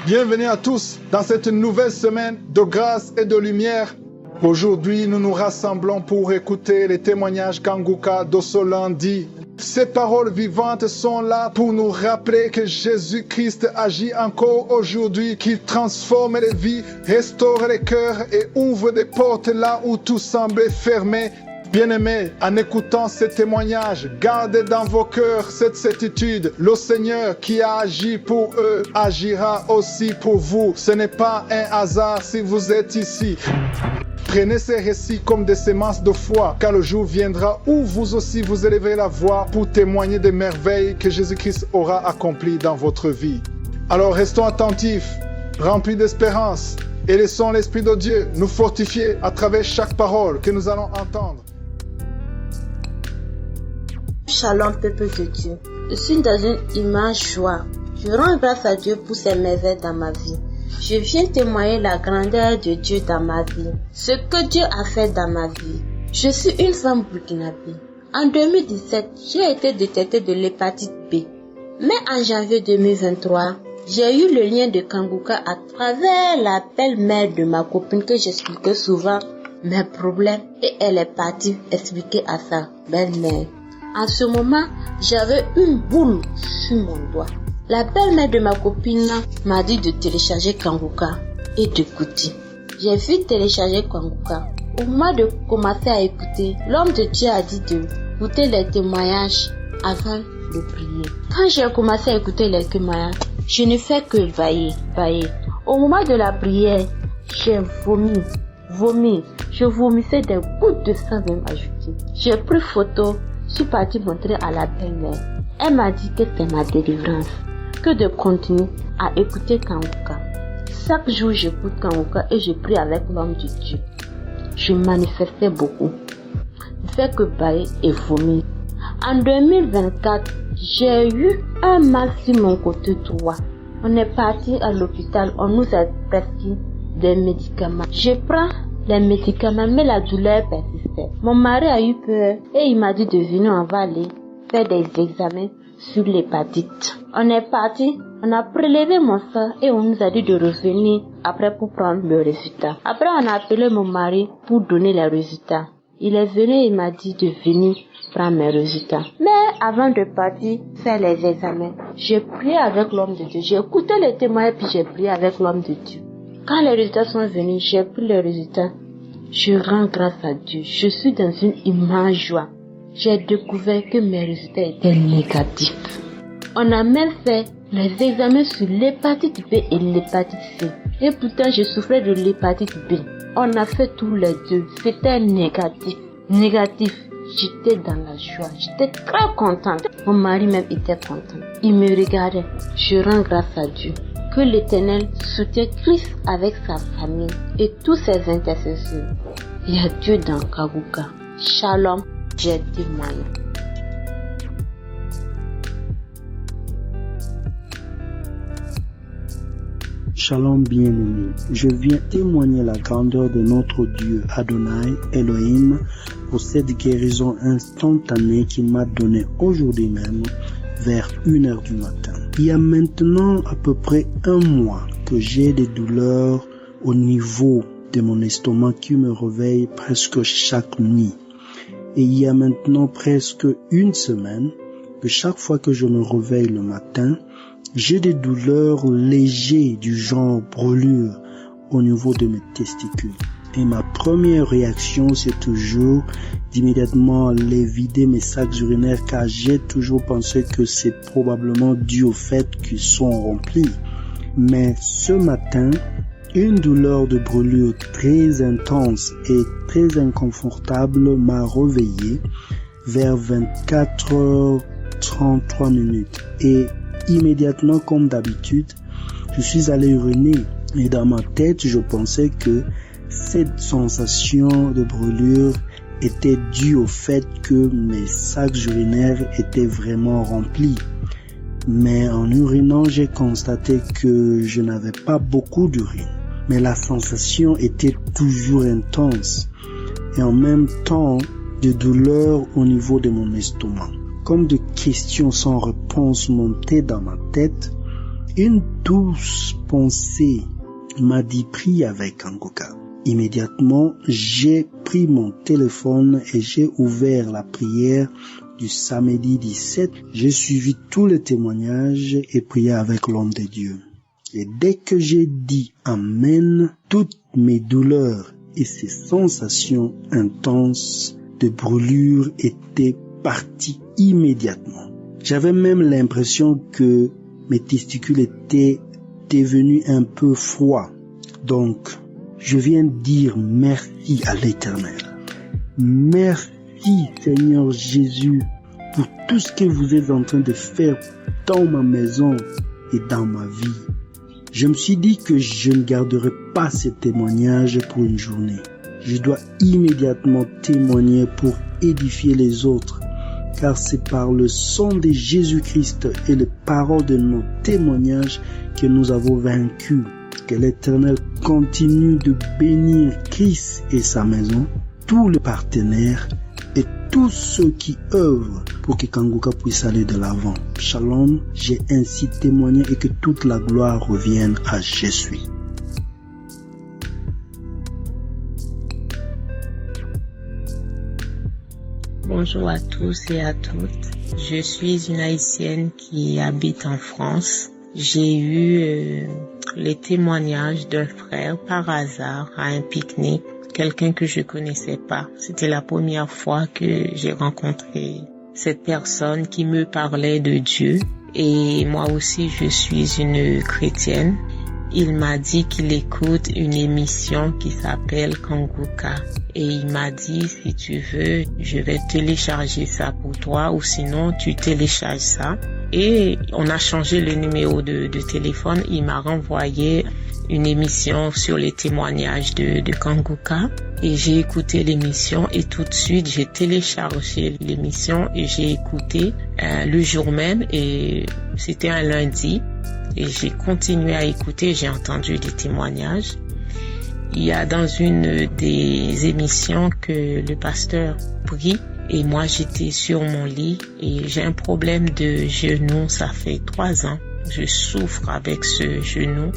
Bienvenue à tous dans cette nouvelle semaine de grâce et de lumière. Aujourd'hui, nous nous rassemblons pour écouter les témoignages qu'Anguka de ce lundi. Ces paroles vivantes sont là pour nous rappeler que Jésus-Christ agit encore aujourd'hui, qu'il transforme les vies, restaure les cœurs et ouvre des portes là où tout semblait fermé. Bien-aimés, en écoutant ces témoignages, gardez dans vos cœurs cette certitude. Le Seigneur qui a agi pour eux agira aussi pour vous. Ce n'est pas un hasard si vous êtes ici. Prenez ces récits comme des semences de foi, car le jour viendra où vous aussi vous élèverez la voix pour témoigner des merveilles que Jésus-Christ aura accomplies dans votre vie. Alors restons attentifs, remplis d'espérance, et laissons l'Esprit de Dieu nous fortifier à travers chaque parole que nous allons entendre. Shalom, peuple de Dieu. Je suis dans une immense joie. Je rends grâce à Dieu pour ses merveilles dans ma vie. Je viens témoigner la grandeur de Dieu dans ma vie, ce que Dieu a fait dans ma vie. Je suis une femme burkinabé. En 2017, j'ai été détectée de l'hépatite B. Mais en janvier 2023, j'ai eu le lien de Kanguka à travers la belle-mère de ma copine que j'expliquais souvent mes problèmes et elle est partie expliquer à sa belle-mère. En ce moment, j'avais une boule sur mon doigt. La belle-mère de ma copine m'a dit de télécharger Kanguka et d'écouter. J'ai vu télécharger Kanguka. Au moment de commencer à écouter, l'homme de Dieu a dit d'écouter les témoignages avant de prier. Quand j'ai commencé à écouter les témoignages, je ne fais que vailler. Au moment de la prière, j'ai vomi. Je vomissais des gouttes de sang même ajoutées. J'ai pris photo. Je suis partie montrer à la belle-mère. Elle m'a dit que c'est ma délivrance, que de continuer à écouter Kanguka. Chaque jour, j'écoute Kanguka et je prie avec l'homme de Dieu. Je manifestais beaucoup. Je fais que bailler et vomir. En 2024, j'ai eu un mal sur mon côté droit. On est parti à l'hôpital, on nous a prescrit des médicaments. Je prends les médicaments, mais la douleur persistait. Mon mari a eu peur et il m'a dit de venir, on va aller faire des examens sur l'hépatite. On est parti, on a prélevé mon sang et on nous a dit de revenir après pour prendre le résultat. Après, on a appelé mon mari pour donner les résultats. Il est venu et il m'a dit de venir prendre mes résultats. Mais avant de partir faire les examens, j'ai prié avec l'homme de Dieu. J'ai écouté les témoignages puis j'ai prié avec l'homme de Dieu. Quand les résultats sont venus, j'ai pris les résultats. Je rends grâce à Dieu. Je suis dans une immense joie. J'ai découvert que mes résultats étaient négatifs. On a même fait les examens sur l'hépatite B et l'hépatite C. Et pourtant, je souffrais de l'hépatite B. On a fait tous les deux. C'était négatif. J'étais dans la joie. J'étais très contente. Mon mari même était content. Il me regardait. Je rends grâce à Dieu. Que l'Éternel soutienne Christ avec sa famille et tous ses intercesseurs. Il y a Dieu dans Kanguka. Shalom, j'ai témoigné. Shalom bien-aimé, je viens témoigner la grandeur de notre Dieu Adonai Elohim pour cette guérison instantanée qu'il m'a donnée aujourd'hui même vers 1h du matin. Il y a maintenant à peu près un mois que j'ai des douleurs au niveau de mon estomac qui me réveille presque chaque nuit. Et il y a maintenant presque une semaine que chaque fois que je me réveille le matin, j'ai des douleurs légères du genre brûlure au niveau de mes testicules. Et ma première réaction, c'est toujours d'immédiatement les vider mes sacs urinaires car j'ai toujours pensé que c'est probablement dû au fait qu'ils sont remplis. Mais ce matin, une douleur de brûlure très intense et très inconfortable m'a réveillé vers 24h33 et immédiatement comme d'habitude, je suis allé uriner et dans ma tête, je pensais que cette sensation de brûlure était due au fait que mes sacs urinaires étaient vraiment remplis. Mais en urinant, j'ai constaté que je n'avais pas beaucoup d'urine. Mais la sensation était toujours intense et en même temps de douleur au niveau de mon estomac. Comme de questions sans réponse montaient dans ma tête Une douce pensée m'a dit prie avec Kanguka. Immédiatement, j'ai pris mon téléphone et j'ai ouvert la prière du samedi 17. J'ai suivi tous les témoignages et prié avec l'homme de Dieu. Et dès que j'ai dit Amen, toutes mes douleurs et ces sensations intenses de brûlure étaient parties immédiatement. J'avais même l'impression que mes testicules étaient devenus un peu froids. Donc, je viens dire merci à l'Éternel. Merci Seigneur Jésus pour tout ce que vous êtes en train de faire dans ma maison et dans ma vie. Je me suis dit que je ne garderai pas ce témoignage pour une journée. Je dois immédiatement témoigner pour édifier les autres, car c'est par le sang de Jésus-Christ et les paroles de nos témoignages que nous avons vaincu. Que l'Éternel continue de bénir Christ et sa maison, tous les partenaires et tous ceux qui œuvrent pour que Kanguka puisse aller de l'avant. Shalom, j'ai ainsi témoigné et que toute la gloire revienne à Jésus. Bonjour à tous et à toutes. Je suis une Haïtienne qui habite en France. J'ai eu les témoignages d'un frère par hasard à un pique-nique, quelqu'un que je connaissais pas. C'était la première fois que j'ai rencontré cette personne qui me parlait de Dieu. Et moi aussi, je suis une chrétienne. Il m'a dit qu'il écoute une émission qui s'appelle Kanguka. Et il m'a dit, si tu veux, je vais télécharger ça pour toi ou sinon tu télécharges ça. Et on a changé le numéro de téléphone. Il m'a renvoyé une émission sur les témoignages de Kanguka. Et j'ai écouté l'émission et tout de suite j'ai téléchargé l'émission et j'ai écouté le jour même et c'était un lundi. Et j'ai continué à écouter, j'ai entendu des témoignages. Il y a dans une des émissions que le pasteur prie et moi j'étais sur mon lit et j'ai un problème de genou, ça fait 3 ans. Je souffre avec ce genou.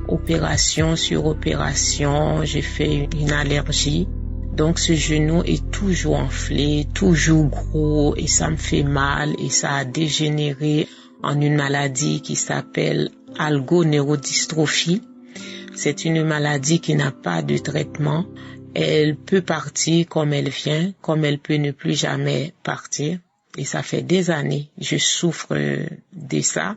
Opération sur opération, j'ai fait une allergie. Donc ce genou est toujours enflé, toujours gros et ça me fait mal et ça a dégénéré en une maladie qui s'appelle algoneurodystrophie. C'est une maladie qui n'a pas de traitement. Elle peut partir comme elle vient, comme elle peut ne plus jamais partir. Et ça fait des années, je souffre de ça.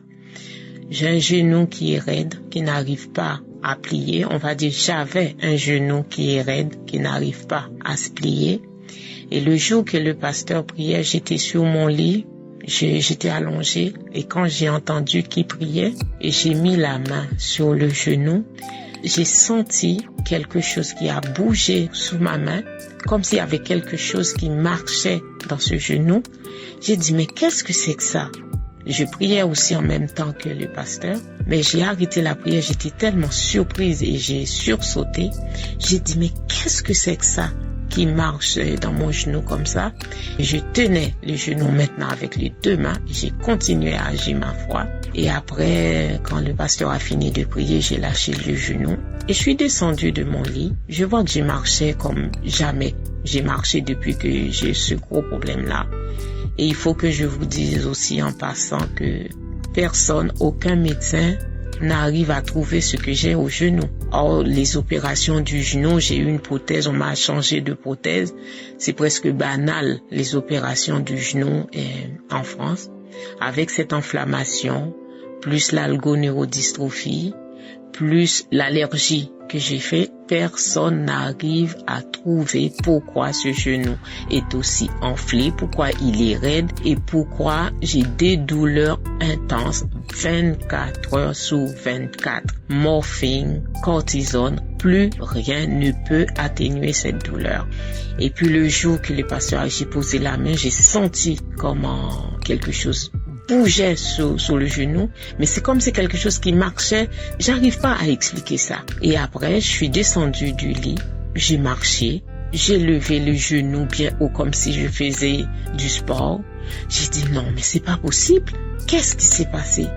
J'ai un genou qui est raide, qui n'arrive pas à plier. On va dire j'avais un genou qui est raide, qui n'arrive pas à se plier. Et le jour que le pasteur priait, j'étais sur mon lit. J'étais allongée et quand j'ai entendu qu'il priait et j'ai mis la main sur le genou, j'ai senti quelque chose qui a bougé sous ma main, comme s'il y avait quelque chose qui marchait dans ce genou. J'ai dit, mais qu'est-ce que c'est que ça? Je priais aussi en même temps que le pasteur, mais j'ai arrêté la prière, j'étais tellement surprise et j'ai sursauté. J'ai dit, mais qu'est-ce que c'est que ça qui marche dans mon genou comme ça? Je tenais le genou maintenant avec les 2 mains, j'ai continué à agir ma foi. Et après, quand le pasteur a fini de prier, j'ai lâché le genou et je suis descendue de mon lit. Je vois que j'ai marché comme jamais. J'ai marché depuis que j'ai ce gros problème-là. Et il faut que je vous dise aussi en passant que personne, aucun médecin n'arrive à trouver ce que j'ai au genou. Or, les opérations du genou, j'ai eu une prothèse, on m'a changé de prothèse. C'est presque banal, les opérations du genou en France. Avec cette inflammation, plus l'algoneurodystrophie, plus l'allergie que j'ai fait, personne n'arrive à trouver pourquoi ce genou est aussi enflé, pourquoi il est raide et pourquoi j'ai des douleurs intenses 24 heures sur 24. Morphine, cortisone, plus rien ne peut atténuer cette douleur. Et puis le jour que le pasteur, j'ai posé la main, j'ai senti comment quelque chose bougeait sur le genou, mais c'est comme si quelque chose qui marchait, j'arrive pas à expliquer ça. Et après, je suis descendue du lit, j'ai marché, j'ai levé le genou bien haut comme si je faisais du sport. J'ai dit non, mais c'est pas possible. Qu'est-ce qui s'est passé?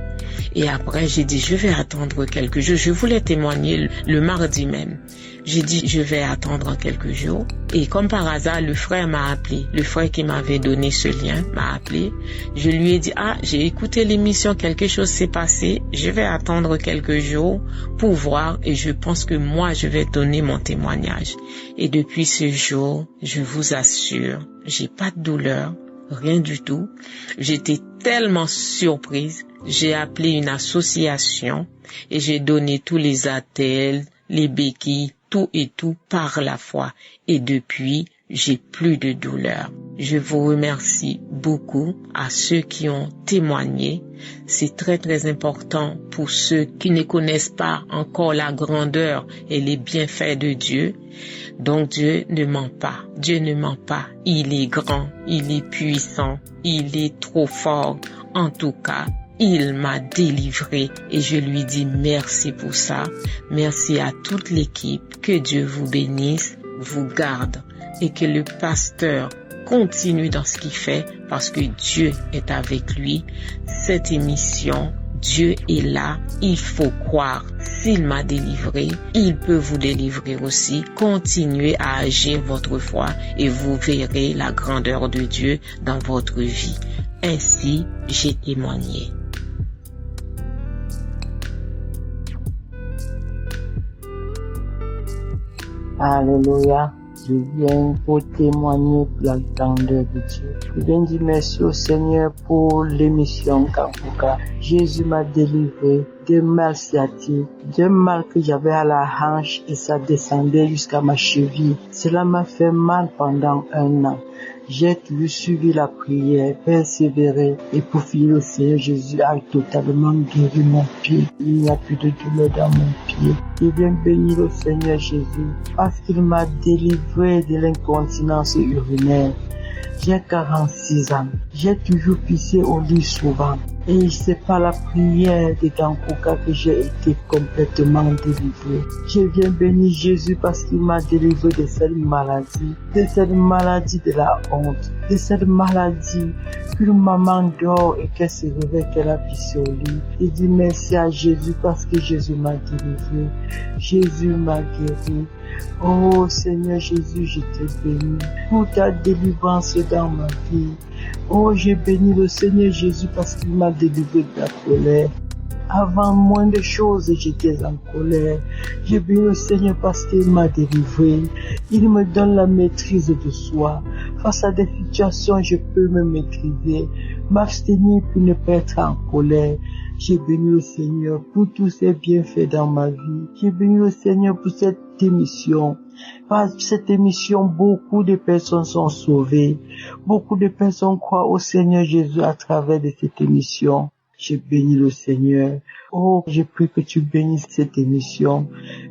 Et après, j'ai dit, je vais attendre quelques jours. Je voulais témoigner le mardi même. J'ai dit, je vais attendre quelques jours. Et comme par hasard, le frère m'a appelé. Le frère qui m'avait donné ce lien m'a appelé. Je lui ai dit, j'ai écouté l'émission, quelque chose s'est passé. Je vais attendre quelques jours pour voir et je pense que moi, je vais donner mon témoignage. Et depuis ce jour, je vous assure, j'ai pas de douleur, rien du tout. J'étais tellement surprise. J'ai appelé une association et j'ai donné tous les attelles, les béquilles, tout et tout par la foi. Et depuis, j'ai plus de douleur. Je vous remercie beaucoup à ceux qui ont témoigné. C'est très très important pour ceux qui ne connaissent pas encore la grandeur et les bienfaits de Dieu. Donc Dieu ne ment pas. Dieu ne ment pas. Il est grand, il est puissant, il est trop fort. En tout cas, il m'a délivré et je lui dis merci pour ça. Merci à toute l'équipe. Que Dieu vous bénisse, vous garde et que le pasteur continue dans ce qu'il fait parce que Dieu est avec lui. Cette émission, Dieu est là, il faut croire. S'il m'a délivré, il peut vous délivrer aussi. Continuez à agir votre foi et vous verrez la grandeur de Dieu dans votre vie. Ainsi, j'ai témoigné. Alléluia. Je viens pour témoigner la grandeur de Dieu. Je viens dire merci au Seigneur pour l'émission Kanguka. Jésus m'a délivré de mal sciatique, d'un mal que j'avais à la hanche et ça descendait jusqu'à ma cheville. Cela m'a fait mal pendant 1 an. J'ai toujours suivi la prière, persévéré et pour finir, le Seigneur Jésus a totalement guéri mon pied. Il n'y a plus de douleur dans mon pied. Je viens bénir le Seigneur Jésus parce qu'il m'a délivré de l'incontinence urinaire. J'ai 46 ans. J'ai toujours pissé au lit souvent. Et c'est par la prière de Kanguka que j'ai été complètement délivré. Je viens bénir Jésus parce qu'il m'a délivré de cette maladie de la honte, de cette maladie qu'une maman dort et qu'elle se réveille, qu'elle a pissé au lit. Je dis merci à Jésus parce que Jésus m'a délivré. Jésus m'a guéri. Oh Seigneur Jésus, je te bénis pour ta délivrance dans ma vie. Oh, j'ai béni le Seigneur Jésus parce qu'il m'a délivré de la colère. Avant moins de choses, j'étais en colère. J'ai béni le Seigneur parce qu'il m'a délivré. Il me donne la maîtrise de soi. Face à des situations, je peux me maîtriser, m'abstenir pour ne pas être en colère. J'ai béni le Seigneur pour tous ses bienfaits dans ma vie. J'ai béni le Seigneur pour cette émission. Par cette émission, beaucoup de personnes sont sauvées. Beaucoup de personnes croient au Seigneur Jésus à travers de cette émission. J'ai béni le Seigneur. Oh, je prie que tu bénisses cette émission.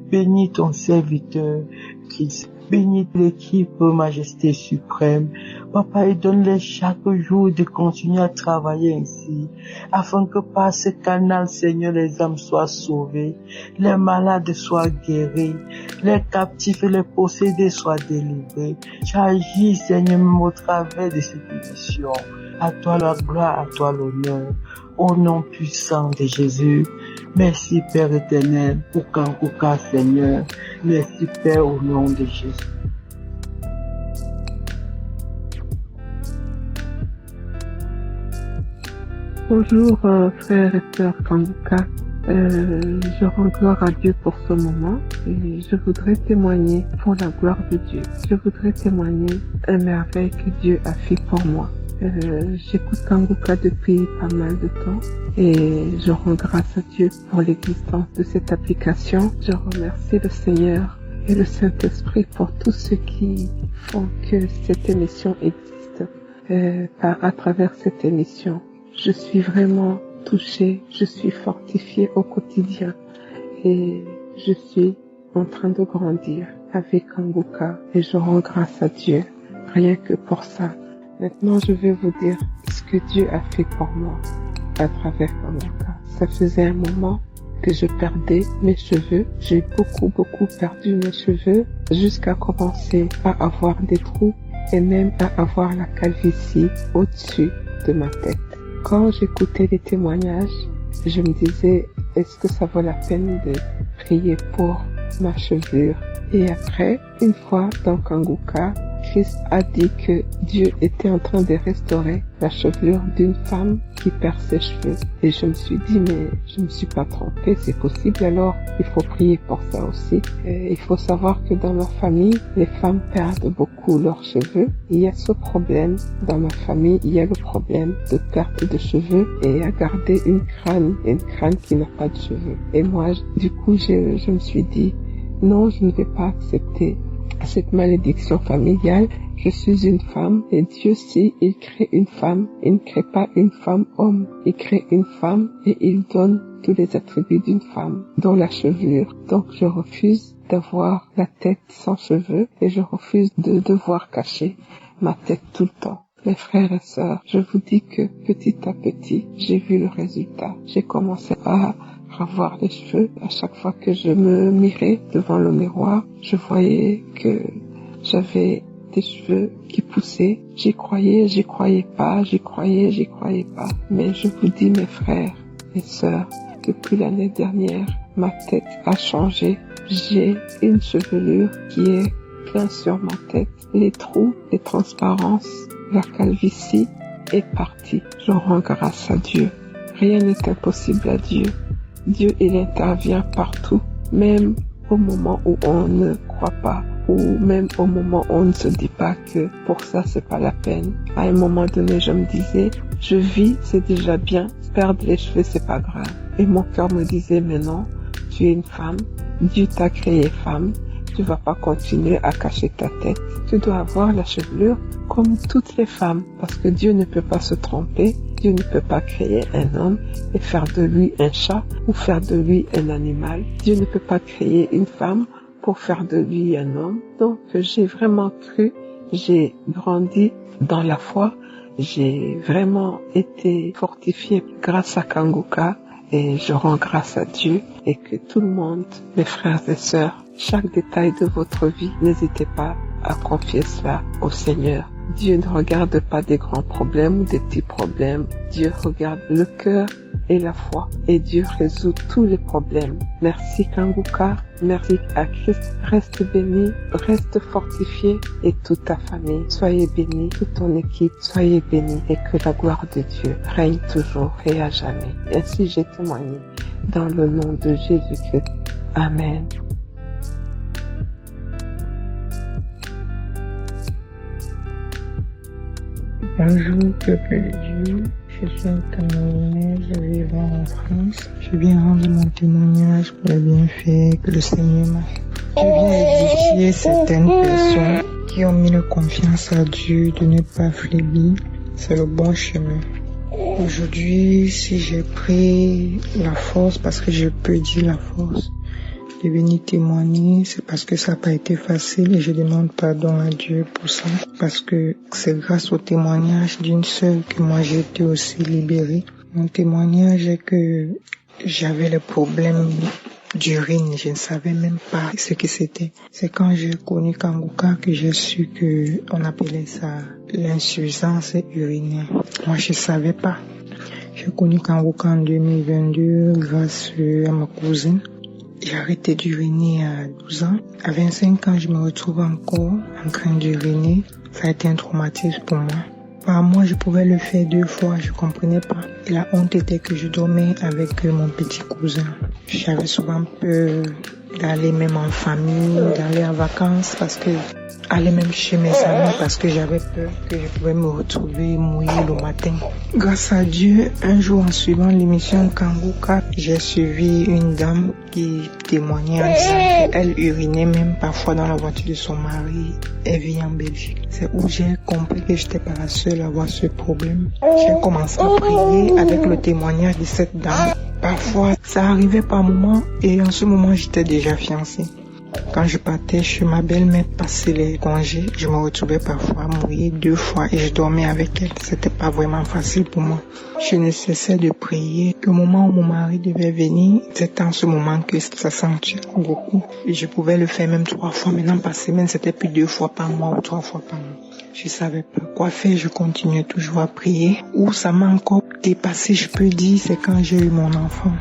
Bénis ton serviteur Christ. Bénis l'équipe Majesté suprême. Papa, et donne-les chaque jour de continuer à travailler ainsi, afin que par ce canal, Seigneur, les âmes soient sauvées, les malades soient guéris, les captifs et les possédés soient délivrés. Tu agis, Seigneur, même au travers de cette émission. À toi la gloire, à toi l'honneur. Au nom puissant de Jésus. Merci Père éternel pour Kanguka, Seigneur. Merci Père au nom de Jésus. Bonjour frères et sœurs Kanguka. Je rends gloire à Dieu pour ce moment et je voudrais témoigner pour la gloire de Dieu. Je voudrais témoigner un merveille que Dieu a fait pour moi. J'écoute Kanguka depuis pas mal de temps et je rends grâce à Dieu pour l'existence de cette application. Je remercie le Seigneur et le Saint-Esprit pour tous ceux qui font que cette émission existe. À travers cette émission, je suis vraiment touchée, je suis fortifiée au quotidien et je suis en train de grandir avec Kanguka et je rends grâce à Dieu rien que pour ça. Maintenant, je vais vous dire ce que Dieu a fait pour moi à travers Kanguka. Ça faisait un moment que je perdais mes cheveux. J'ai beaucoup perdu mes cheveux jusqu'à commencer à avoir des trous et même à avoir la calvitie au-dessus de ma tête. Quand j'écoutais les témoignages je me disais, est-ce que ça vaut la peine de prier pour ma chevelure? Et après, une fois dans Kanguka, Christ a dit que Dieu était en train de restaurer la chevelure d'une femme qui perd ses cheveux. Et je me suis dit, mais je ne me suis pas trompée, c'est possible, alors il faut prier pour ça aussi. Et il faut savoir que dans ma famille, les femmes perdent beaucoup leurs cheveux. Il y a ce problème dans ma famille, il y a le problème de perte de cheveux et à garder une crâne qui n'a pas de cheveux. Et moi, du coup, je me suis dit, non, je ne vais pas accepter cette malédiction familiale. Je suis une femme et Dieu, si il crée une femme, il ne crée pas une femme homme. Il crée une femme et il donne tous les attributs d'une femme, dont la chevelure. Donc je refuse d'avoir la tête sans cheveux et je refuse de devoir cacher ma tête tout le temps. Mes frères et sœurs, je vous dis que petit à petit, j'ai vu le résultat. J'ai commencé à revoir les cheveux. À chaque fois que je me mirais devant le miroir, je voyais que j'avais des cheveux qui poussaient. J'y croyais pas. Mais je vous dis, mes frères et sœurs, depuis l'année dernière, ma tête a changé. J'ai une chevelure qui est plein sur ma tête. Les trous, les transparences, la calvitie est partie. Je rends grâce à Dieu. Rien n'est impossible à Dieu. Dieu, il intervient partout, même au moment où on ne croit pas, ou même au moment où on ne se dit pas que pour ça, c'est pas la peine. À un moment donné, je me disais, je vis, c'est déjà bien, perdre les cheveux, c'est pas grave. Et mon cœur me disait, mais non, tu es une femme, Dieu t'a créée femme, tu vas pas continuer à cacher ta tête. Tu dois avoir la chevelure comme toutes les femmes, parce que Dieu ne peut pas se tromper. Dieu ne peut pas créer un homme et faire de lui un chat ou faire de lui un animal. Dieu ne peut pas créer une femme pour faire de lui un homme. Donc j'ai vraiment cru, j'ai grandi dans la foi, j'ai vraiment été fortifiée grâce à Kanguka et je rends grâce à Dieu et que tout le monde, mes frères et sœurs, chaque détail de votre vie, n'hésitez pas à confier cela au Seigneur. Dieu ne regarde pas des grands problèmes ou des petits problèmes. Dieu regarde le cœur et la foi. Et Dieu résout tous les problèmes. Merci Kanguka. Merci à Christ. Reste béni, reste fortifié et toute ta famille. Soyez bénis, toute ton équipe. Soyez bénis et que la gloire de Dieu règne toujours et à jamais. Ainsi j'ai témoigné dans le nom de Jésus-Christ. Amen. Bonjour, peuple de Dieu. Je suis Camerounaise vivant en France. Je viens rendre mon témoignage pour les bienfaits que le Seigneur m'a fait. Je viens édifier certaines personnes qui ont mis leur confiance à Dieu de ne pas faiblir. C'est le bon chemin. Aujourd'hui, si j'ai pris la force, parce que je peux dire la force, de venir témoigner, c'est parce que ça n'a pas été facile et je demande pardon à Dieu pour ça, parce que c'est grâce au témoignage d'une sœur que moi j'ai été aussi libérée. Mon témoignage est que j'avais le problème d'urine, je ne savais même pas ce que c'était. C'est quand j'ai connu Kanguka que j'ai su que on appelait ça l'insuffisance urinaire. Moi je savais pas. J'ai connu Kanguka en 2022 grâce à ma cousine. J'ai arrêté d'uriner à 12 ans. À 25 ans, je me retrouve encore en train d'uriner. Ça a été un traumatisme pour moi. Par mois, je pouvais le faire 2 fois, je comprenais pas. Et la honte était que je dormais avec mon petit cousin. J'avais souvent peur d'aller même en famille, d'aller en vacances, parce que aller même chez mes amis, parce que j'avais peur que je pouvais me retrouver mouillée le matin. Grâce à Dieu, un jour en suivant l'émission Kanguka, j'ai suivi une dame qui témoignait en disant qu'elle urinait même parfois dans la voiture de son mari. Elle vit en Belgique. C'est où j'ai compris que j'étais pas la seule à avoir ce problème. J'ai commencé à prier avec le témoignage de cette dame. Parfois, ça arrivait par moments et en ce moment, j'étais déjà fiancée. Quand je partais chez ma belle-mère passer les congés, je me retrouvais parfois mouillée 2 fois et je dormais avec elle. C'était pas vraiment facile pour moi. Je ne cessais de prier. Au moment où mon mari devait venir, c'était en ce moment que ça sentait beaucoup. Et je pouvais le faire même 3 fois. Maintenant, par semaine, c'était plus 2 fois par mois ou 3 fois par mois. Je savais pas quoi faire. Je continuais toujours à prier. Où ça m'a encore dépassé, je peux dire, c'est quand j'ai eu mon enfant.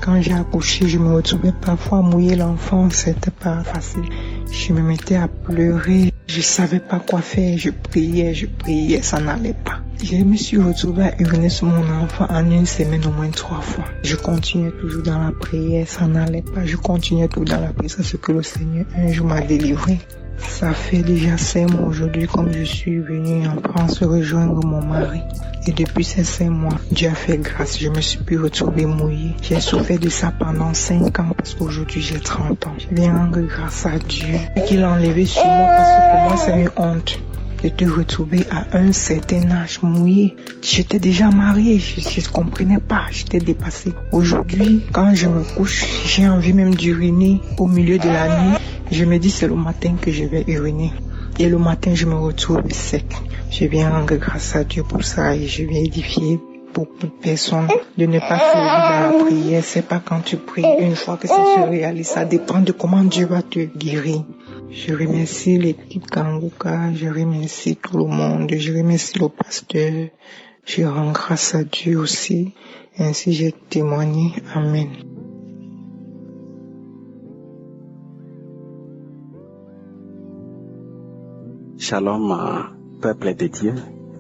Quand j'ai accouché, je me retrouvais parfois mouiller l'enfant, c'était pas facile. Je me mettais à pleurer, je savais pas quoi faire, je priais, ça n'allait pas. Je me suis retrouvée à uriner sur mon enfant en une semaine au moins 3 fois. Je continuais toujours dans la prière, ça n'allait pas. Je continuais toujours dans la prière, c'est ce que le Seigneur un jour m'a délivré. Ça fait déjà 5 mois aujourd'hui comme je suis venue en France rejoindre mon mari. Et depuis ces 5 mois, Dieu a fait grâce. Je me suis plus retrouvée mouillée. J'ai souffert de ça pendant 5 ans parce qu'aujourd'hui j'ai 30 ans. Je viens rendre grâce à Dieu qu'il a enlevé sur moi parce que pour moi c'est une honte de te retrouver à un certain âge mouillé. J'étais déjà mariée, je ne comprenais pas, j'étais dépassée. Aujourd'hui, quand je me couche, j'ai envie même d'uriner au milieu de la nuit. Je me dis c'est le matin que je vais uriner. Et le matin, je me retrouve sec. Je viens rendre grâce à Dieu pour ça et je viens édifier beaucoup de personnes de ne pas servir dans la prière. C'est pas quand tu pries, une fois que ça se réalise, ça dépend de comment Dieu va te guérir. Je remercie l'équipe Kanguka, je remercie tout le monde, je remercie le pasteur. Je rends grâce à Dieu aussi. Ainsi j'ai témoigné. Amen. Shalom, peuple de Dieu.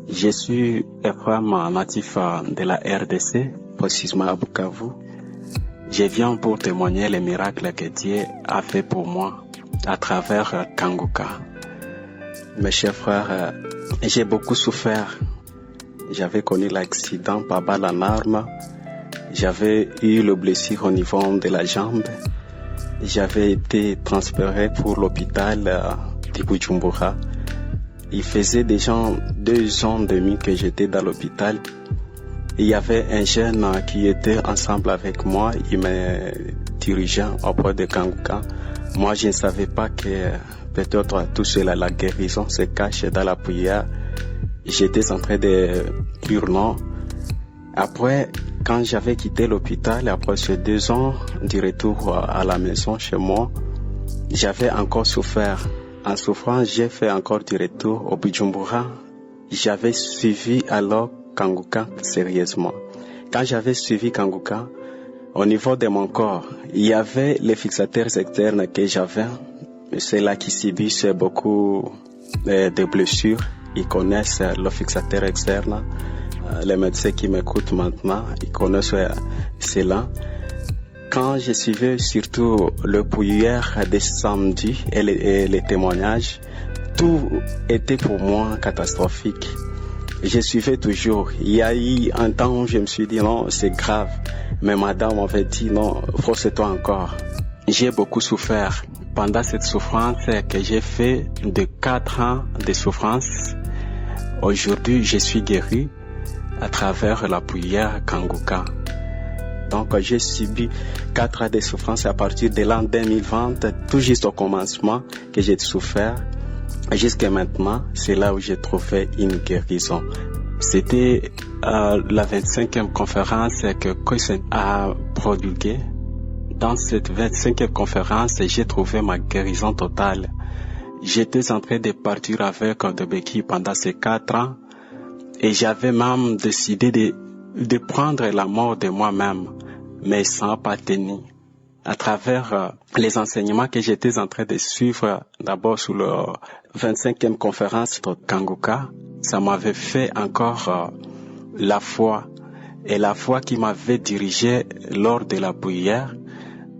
Je suis Ephraim, natif de la RDC, précisément à Bukavu. Je viens pour témoigner les miracles que Dieu a fait pour moi à travers Kanguka. Mes chers frères, j'ai beaucoup souffert. J'avais connu l'accident par balle en arme. J'avais eu le blessure au niveau de la jambe. J'avais été transféré pour l'hôpital de Bujumbura. Il faisait déjà 2 ans et demi que j'étais dans l'hôpital. Il y avait un jeune qui était ensemble avec moi. Il me dirigeait auprès de Kanguka. Moi, je ne savais pas que peut-être tout cela, la guérison se cache dans la prière. J'étais en train de dire non. Après, quand j'avais quitté l'hôpital, après ces 2 ans du retour à la maison chez moi, j'avais encore souffert. En souffrant, j'ai fait encore du retour au Bujumbura. J'avais suivi alors Kanguka sérieusement. Quand j'avais suivi Kanguka, au niveau de mon corps, il y avait les fixateurs externes que j'avais. Ceux-là qui subissent beaucoup de blessures, ils connaissent le fixateur externe. Les médecins qui m'écoutent maintenant, ils connaissent cela. Quand je suivais surtout le prière des samedis et les témoignages, tout était pour moi catastrophique. Je suivais toujours. Il y a eu un temps où je me suis dit non, c'est grave. Mais madame m'avait dit non, force-toi encore. J'ai beaucoup souffert. Pendant cette souffrance que j'ai fait de 4 ans de souffrance, aujourd'hui je suis guéri à travers la prière Kanguka. Donc j'ai subi 4 ans de souffrance à partir de l'an 2020, tout juste au commencement que j'ai souffert. Jusqu'à maintenant, c'est là où j'ai trouvé une guérison. C'était la 25e conférence que Koisen a prodiguée. Dans cette 25e conférence, j'ai trouvé ma guérison totale. J'étais en train de partir avec Odebeki pendant ces 4 ans et j'avais même décidé de prendre la mort de moi-même, mais ça n'a pas tenu. À travers les enseignements que j'étais en train de suivre, d'abord sur la 25e conférence de Kanguka, ça m'avait fait encore la foi. Et la foi qui m'avait dirigé lors de la prière,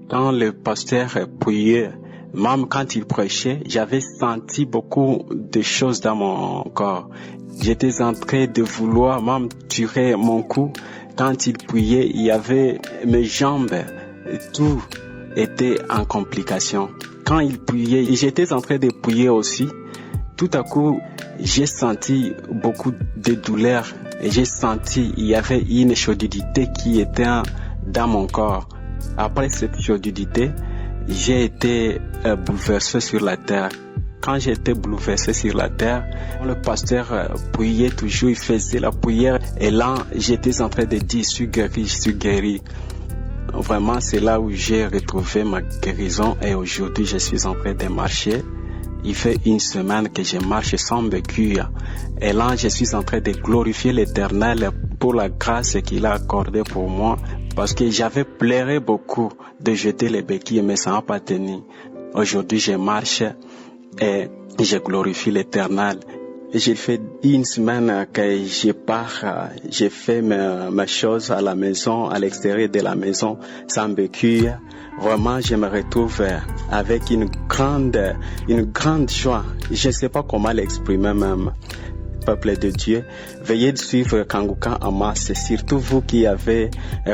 quand le pasteur priait, même quand il prêchait, j'avais senti beaucoup de choses dans mon corps. J'étais en train de vouloir même tirer mon cou. Quand il priait, il y avait mes jambes, tout était en complication. Quand il priait, j'étais en train de prier aussi. Tout à coup, j'ai senti beaucoup de douleur et j'ai senti il y avait une chaudité qui était dans mon corps. Après cette chaudité, j'ai été bouleversé sur la terre. Quand j'étais bouleversé sur la terre, le pasteur priait toujours, il faisait la prière. Et là, j'étais en train de dire, je suis guéri. Vraiment, c'est là où j'ai retrouvé ma guérison. Et aujourd'hui, je suis en train de marcher. Il fait 1 semaine que je marche sans béquille. Et là, je suis en train de glorifier l'Éternel pour la grâce qu'il a accordée pour moi, parce que j'avais pleuré beaucoup de jeter les béquilles, mais ça n'a pas tenu. Aujourd'hui, je marche et je glorifie l'Éternel. J'ai fait une semaine que je pars, j'ai fait mes choses à la maison, à l'extérieur de la maison, sans béquille. Vraiment, je me retrouve avec une grande joie. Je ne sais pas comment l'exprimer même. Peuple de Dieu, veuillez suivre Kanguka en masse, surtout vous qui avez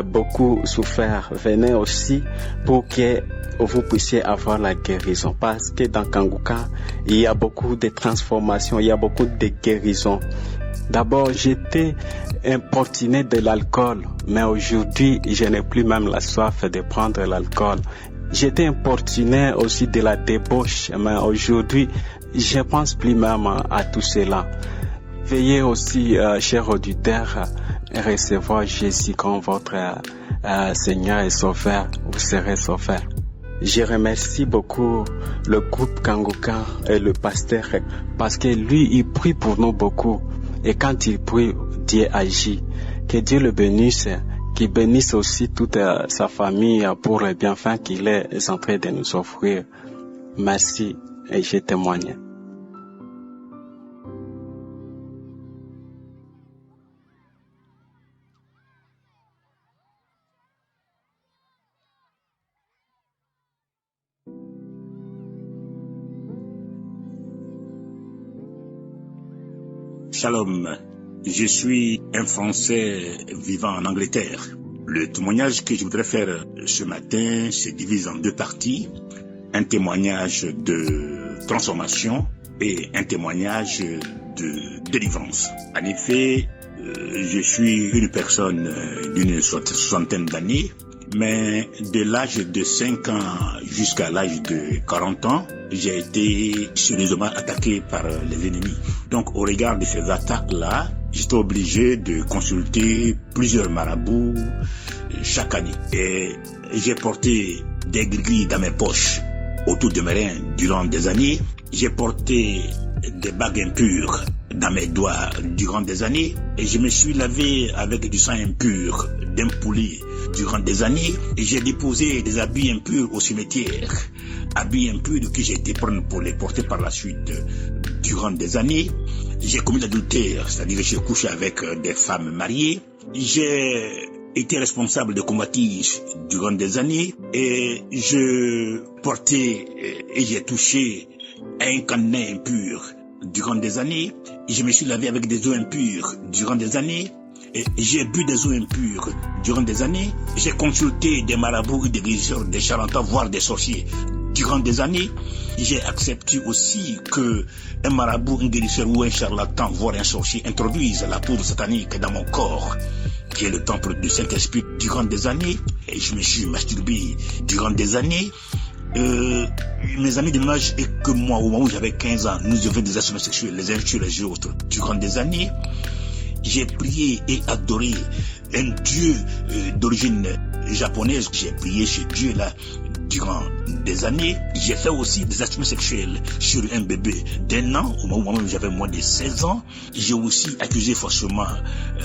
beaucoup souffert. Venez aussi pour que vous puissiez avoir la guérison, parce que dans Kanguka, il y a beaucoup de transformations, il y a beaucoup de guérisons. D'abord, j'étais importuné de l'alcool, mais aujourd'hui, je n'ai plus même la soif de prendre l'alcool. J'étais importuné aussi de la débauche, mais aujourd'hui, je ne pense plus même à tout cela. Veuillez aussi, chers auditeurs, recevoir Jésus comme votre Seigneur et Sauveur. Vous serez sauveur. Je remercie beaucoup le groupe Kanguka et le pasteur parce que lui, il prie pour nous beaucoup. Et quand il prie, Dieu agit. Que Dieu le bénisse, qu'il bénisse aussi toute sa famille pour le bienfait qu'il est en train de nous offrir. Merci et je témoigne. Shalom, je suis un Français vivant en Angleterre. Le témoignage que je voudrais faire ce matin se divise en deux parties. Un témoignage de transformation et un témoignage de délivrance. En effet, je suis une personne d'une soixantaine d'années, mais de l'âge de 5 ans jusqu'à l'âge de 40 ans, j'ai été sérieusement attaqué par les ennemis. Donc au regard de ces attaques-là, j'étais obligé de consulter plusieurs marabouts chaque année. Et j'ai porté des gris dans mes poches autour de mes reins durant des années. J'ai porté des bagues impures dans mes doigts durant des années. Et je me suis lavé avec du sang impur d'un poulet durant des années. Et j'ai déposé des habits impurs au cimetière. Habits impurs que j'ai été prendre pour les porter par la suite durant des années. J'ai commis l'adultère, c'est-à-dire que j'ai couché avec des femmes mariées. J'ai été responsable de convoitise durant des années et je portais et j'ai touché un cadenas impur durant des années. Je me suis lavé avec des eaux impures durant des années. Et j'ai bu des eaux impures durant des années. J'ai consulté des marabouts, des guérisseurs, des charlatans, voire des sorciers durant des années. J'ai accepté aussi que un marabout, un guérisseur ou un charlatan, voire un sorcier introduise la poudre satanique dans mon corps, qui est le temple du Saint-Esprit, durant des années. Et je me suis masturbé durant des années. Mes amis de mon âge et que moi, au moment où j'avais 15 ans, nous avions des instruments sexuels les uns sur les autres durant des années. J'ai prié et adoré un Dieu d'origine japonaise. J'ai prié ce Dieu-là durant des années. J'ai fait aussi des actions sexuelles sur un bébé d'1 an, au moment où j'avais moins de 16 ans. J'ai aussi accusé forcément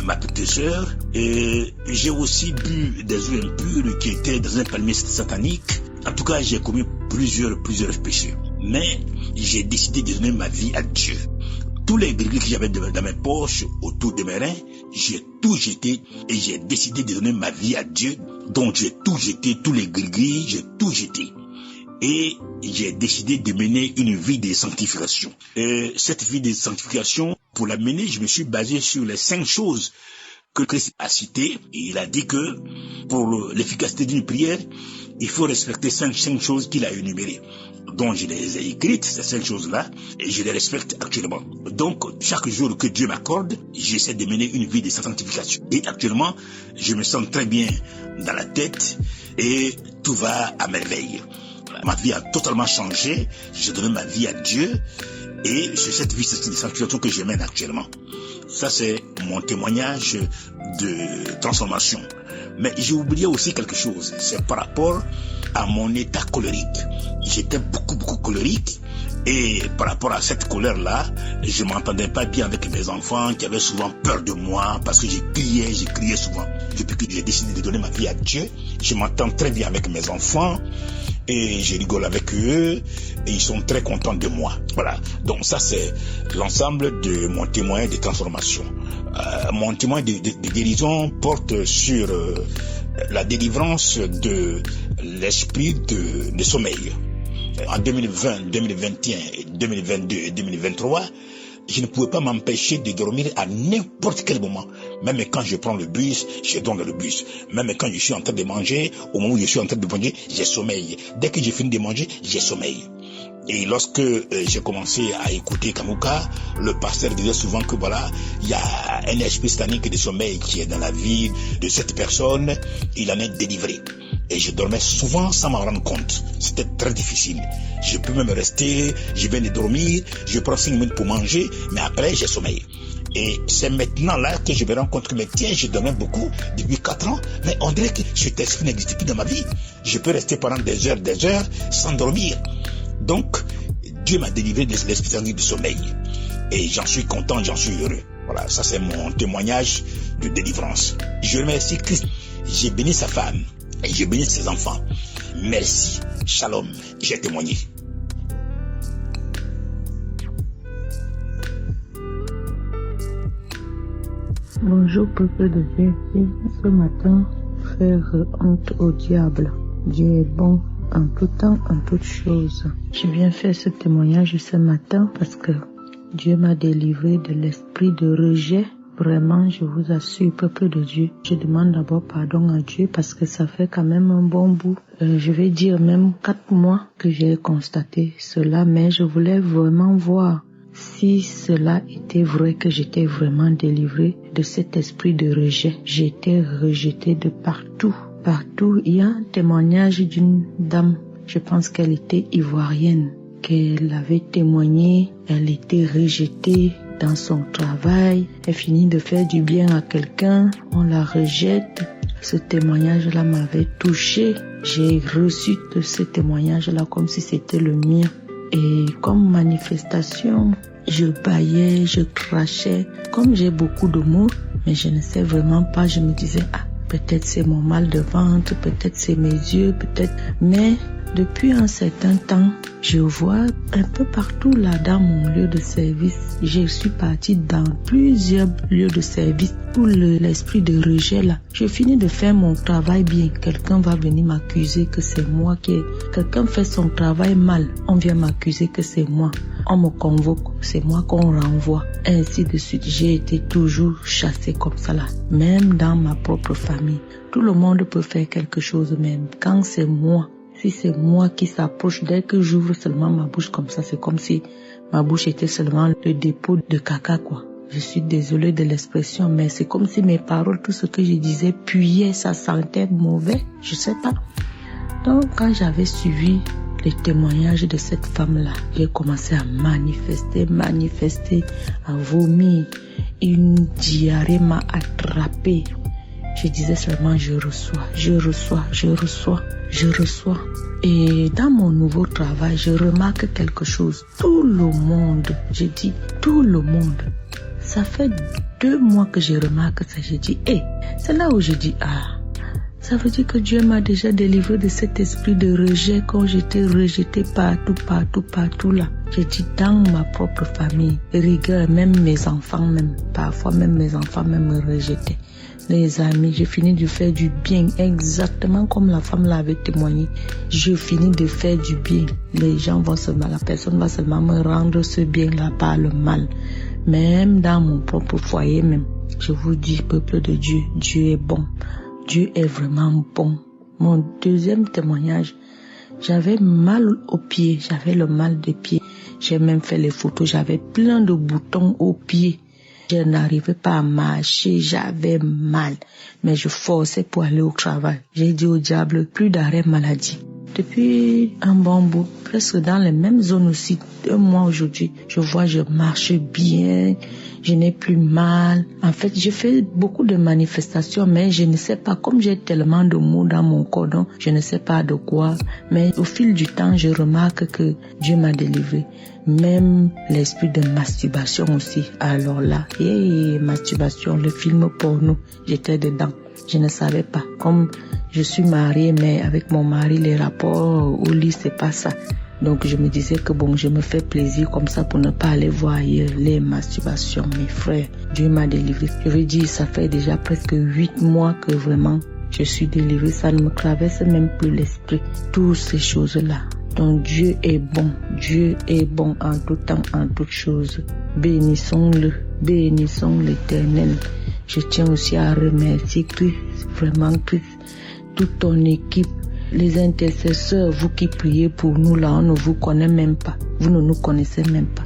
ma petite sœur. Et j'ai aussi bu des eaux impures qui étaient dans un palmier satanique. En tout cas, j'ai commis plusieurs péchés. Mais j'ai décidé de donner ma vie à Dieu. Tous les gris que j'avais dans mes poches, autour de mes reins, j'ai tout jeté et j'ai décidé de donner ma vie à Dieu. Donc j'ai tout jeté, tous les gris, j'ai tout jeté. Et j'ai décidé de mener une vie de sanctification. Et cette vie de sanctification, pour la mener, je me suis basé sur les 5 choses que Christ a citées. Il a dit que pour l'efficacité d'une prière, il faut respecter 5 choses qu'il a énumérées. Donc je les ai écrites, ces 5 choses-là, et je les respecte actuellement. Donc, chaque jour que Dieu m'accorde, j'essaie de mener une vie de sanctification. Et actuellement, je me sens très bien dans la tête et tout va à merveille. Ma vie a totalement changé, j'ai donné ma vie à Dieu et c'est cette vie de sanctification que je mène actuellement. Ça, c'est mon témoignage de transformation. Mais j'ai oublié aussi quelque chose, c'est par rapport à mon état colérique. J'étais beaucoup colérique. Et par rapport à cette colère-là, je m'entendais pas bien avec mes enfants qui avaient souvent peur de moi parce que je criais souvent. Depuis que j'ai décidé de donner ma vie à Dieu, je m'entends très bien avec mes enfants et je rigole avec eux et ils sont très contents de moi. Voilà. Donc ça, c'est l'ensemble de mon témoin de transformation. Mon témoin de guérison porte sur la délivrance de l'esprit de sommeil. En 2020, 2021, 2022 et 2023, je ne pouvais pas m'empêcher de dormir à n'importe quel moment. Même quand je prends le bus, je dors dans le bus. Même quand je suis en train de manger, au moment où je suis en train de manger, j'ai sommeil. Dès que j'ai fini de manger, j'ai sommeil. Et lorsque j'ai commencé à écouter Kanguka, le pasteur disait souvent que voilà, il y a un esprit satanique de sommeil qui est dans la vie de cette personne, il en est délivré. Et je dormais souvent sans m'en rendre compte. C'était très difficile. Je peux même rester, je viens de dormir, je prends 5 minutes pour manger, mais après j'ai sommeil. Et c'est maintenant là que je me rends compte que mais tiens, je dormais beaucoup depuis 4 ans, mais on dirait que cet esprit n'existe plus dans ma vie. Je peux rester pendant des heures sans dormir. Donc, Dieu m'a délivré de l'esprit du sommeil. Et j'en suis content, j'en suis heureux. Voilà, ça c'est mon témoignage de délivrance. Je remercie Christ. J'ai béni sa femme et j'ai béni ses enfants. Merci. Shalom. J'ai témoigné. Bonjour peuple de Dieu. Ce matin, faire honte au diable. Dieu est bon en tout temps, en toutes choses. Je viens faire ce témoignage ce matin parce que Dieu m'a délivré de l'esprit de rejet. Vraiment, je vous assure, peuple de Dieu, je demande d'abord pardon à Dieu parce que ça fait quand même un bon bout. Je vais dire même 4 mois que j'ai constaté cela, mais je voulais vraiment voir si cela était vrai, que j'étais vraiment délivrée de cet esprit de rejet. J'étais rejetée de partout. Partout, il y a un témoignage d'une dame, je pense qu'elle était ivoirienne, qu'elle avait témoigné, elle était rejetée dans son travail, elle finit de faire du bien à quelqu'un, on la rejette. Ce témoignage-là m'avait touchée. J'ai reçu de ce témoignage-là comme si c'était le mien. Et comme manifestation, je bâillais, je crachais. Comme j'ai beaucoup de mots, mais je ne sais vraiment pas, je me disais, peut-être c'est mon mal de ventre, peut-être c'est mes yeux, peut-être. Mais depuis un certain temps, je vois un peu partout là dans mon lieu de service. Je suis partie dans plusieurs lieux de service où l'esprit de rejet là. Je finis de faire mon travail bien. Quelqu'un va venir m'accuser que c'est moi qui... Quelqu'un fait son travail mal. On vient m'accuser que c'est moi. On me convoque, c'est moi qu'on renvoie. Ainsi de suite. J'ai été toujours chassée comme ça là. Même dans ma propre famille. Tout le monde peut faire quelque chose même. Quand c'est moi, si c'est moi qui s'approche, dès que j'ouvre seulement ma bouche comme ça, c'est comme si ma bouche était seulement le dépôt de caca, quoi. Je suis désolée de l'expression, mais c'est comme si mes paroles, tout ce que je disais, puait, ça sentait mauvais, je sais pas. Donc, quand j'avais suivi les témoignages de cette femme-là, j'ai commencé à manifester, à vomir. Une diarrhée m'a attrapée. Je disais seulement, je reçois. Et dans mon nouveau travail, je remarque quelque chose. Tout le monde, je dis tout le monde. Ça fait 2 mois que je remarque ça. Je dis, c'est là où je dis, ça veut dire que Dieu m'a déjà délivré de cet esprit de rejet quand j'étais rejetée partout là. Je dis dans ma propre famille, rigueur, même mes enfants parfois même mes enfants me rejetaient. Les amis, j'ai fini de faire du bien, exactement comme la femme l'avait témoigné. Je finis de faire du bien. La personne va seulement me rendre ce bien-là par le mal. Même dans mon propre foyer même. Je vous dis, peuple de Dieu, Dieu est bon. Dieu est vraiment bon. Mon deuxième témoignage, j'avais mal aux pieds, j'avais le mal des pieds. J'ai même fait les photos, j'avais plein de boutons aux pieds. Je n'arrivais pas à marcher, j'avais mal, mais je forçais pour aller au travail. J'ai dit au diable, plus d'arrêt maladie. Depuis un bon bout, presque dans les mêmes zones aussi. 2 mois aujourd'hui, je vois, je marche bien, je n'ai plus mal. En fait, j'ai fait beaucoup de manifestations, mais je ne sais pas, comme j'ai tellement de mots dans mon corps, donc je ne sais pas de quoi. Mais au fil du temps, je remarque que Dieu m'a délivré. Même l'esprit de masturbation aussi. Alors là, masturbation, le film porno, j'étais dedans. Je ne savais pas. Comme je suis mariée, mais avec mon mari, les rapports au lit, c'est pas ça. Donc je me disais que bon, je me fais plaisir comme ça pour ne pas aller voir ailleurs les masturbations. Mes frères, Dieu m'a délivré. Je veux dire, ça fait déjà presque 8 mois que vraiment je suis délivrée. Ça ne me traverse même plus l'esprit. Toutes ces choses-là. Donc Dieu est bon. Dieu est bon en tout temps, en toutes choses. Bénissons-le. Bénissons l'Éternel. Je tiens aussi à remercier Christ, vraiment Christ, toute ton équipe, les intercesseurs, vous qui priez pour nous là, on ne vous connaît même pas. Vous ne nous connaissez même pas.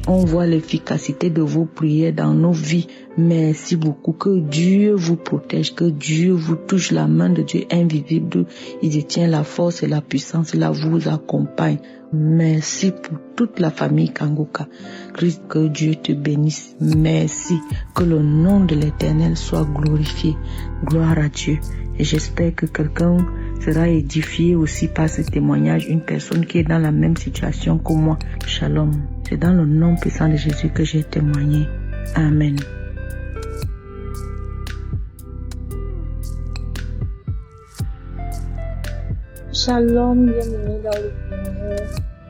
On voit l'efficacité de vos prières dans nos vies. Merci beaucoup. Que Dieu vous protège, que Dieu vous touche, la main de Dieu invisible. Il détient la force et la puissance, là vous accompagne. Merci pour toute la famille Kanguka. Christ, que Dieu te bénisse. Merci. Que le nom de l'Éternel soit glorifié. Gloire à Dieu. Et j'espère que quelqu'un sera édifié aussi par ce témoignage, une personne qui est dans la même situation que moi. Shalom. C'est dans le nom puissant de Jésus que j'ai témoigné. Amen. Shalom, bienvenue dans le Seigneur.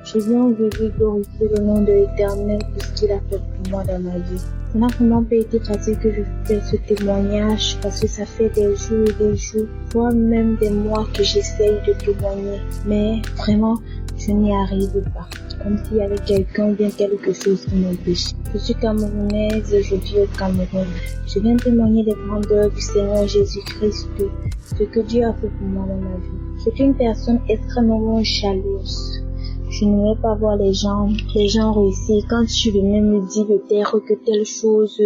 Je viens aujourd'hui glorifier le nom de l'Éternel pour ce qu'il a fait pour moi dans ma vie. Ça n'a vraiment pas été facile que je fasse ce témoignage parce que ça fait des jours, voire même des mois que j'essaye de témoigner. Mais vraiment, je n'y arrive pas. Comme s'il y avait quelqu'un ou bien quelque chose qui m'empêche. Je suis camerounaise, je vis au Cameroun. Je viens témoigner des grandeurs du Seigneur Jésus-Christ, ce que Dieu a fait pour moi dans ma vie. Je suis une personne extrêmement jalouse. Je n'aimais pas voir les gens réussir. Quand je venais me dire peut-être que telle chose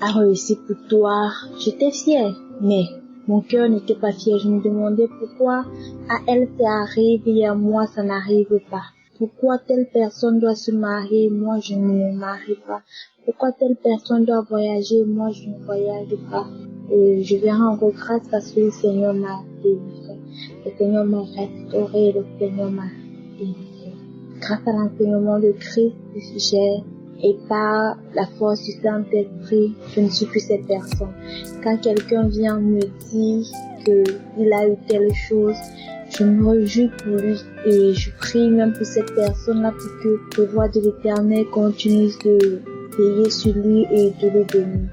a réussi pour toi, j'étais fière. Mais mon cœur n'était pas fier. Je me demandais pourquoi à elle ça arrive et à moi ça n'arrive pas. Pourquoi telle personne doit se marier, moi je ne me marie pas. Pourquoi telle personne doit voyager, moi je ne voyage pas. Et je vais rendre grâce parce que le Seigneur m'a délivré. Le Seigneur m'a restauré, le Seigneur m'a délivré. Grâce à l'enseignement de Christ, et par la force du Saint-Esprit, je ne suis plus cette personne. Quand quelqu'un vient me dire qu'il a eu telle chose, je me réjouis pour lui et je prie même pour cette personne-là pour que le voix de l'Éternel continue de veiller sur lui et de le bénir.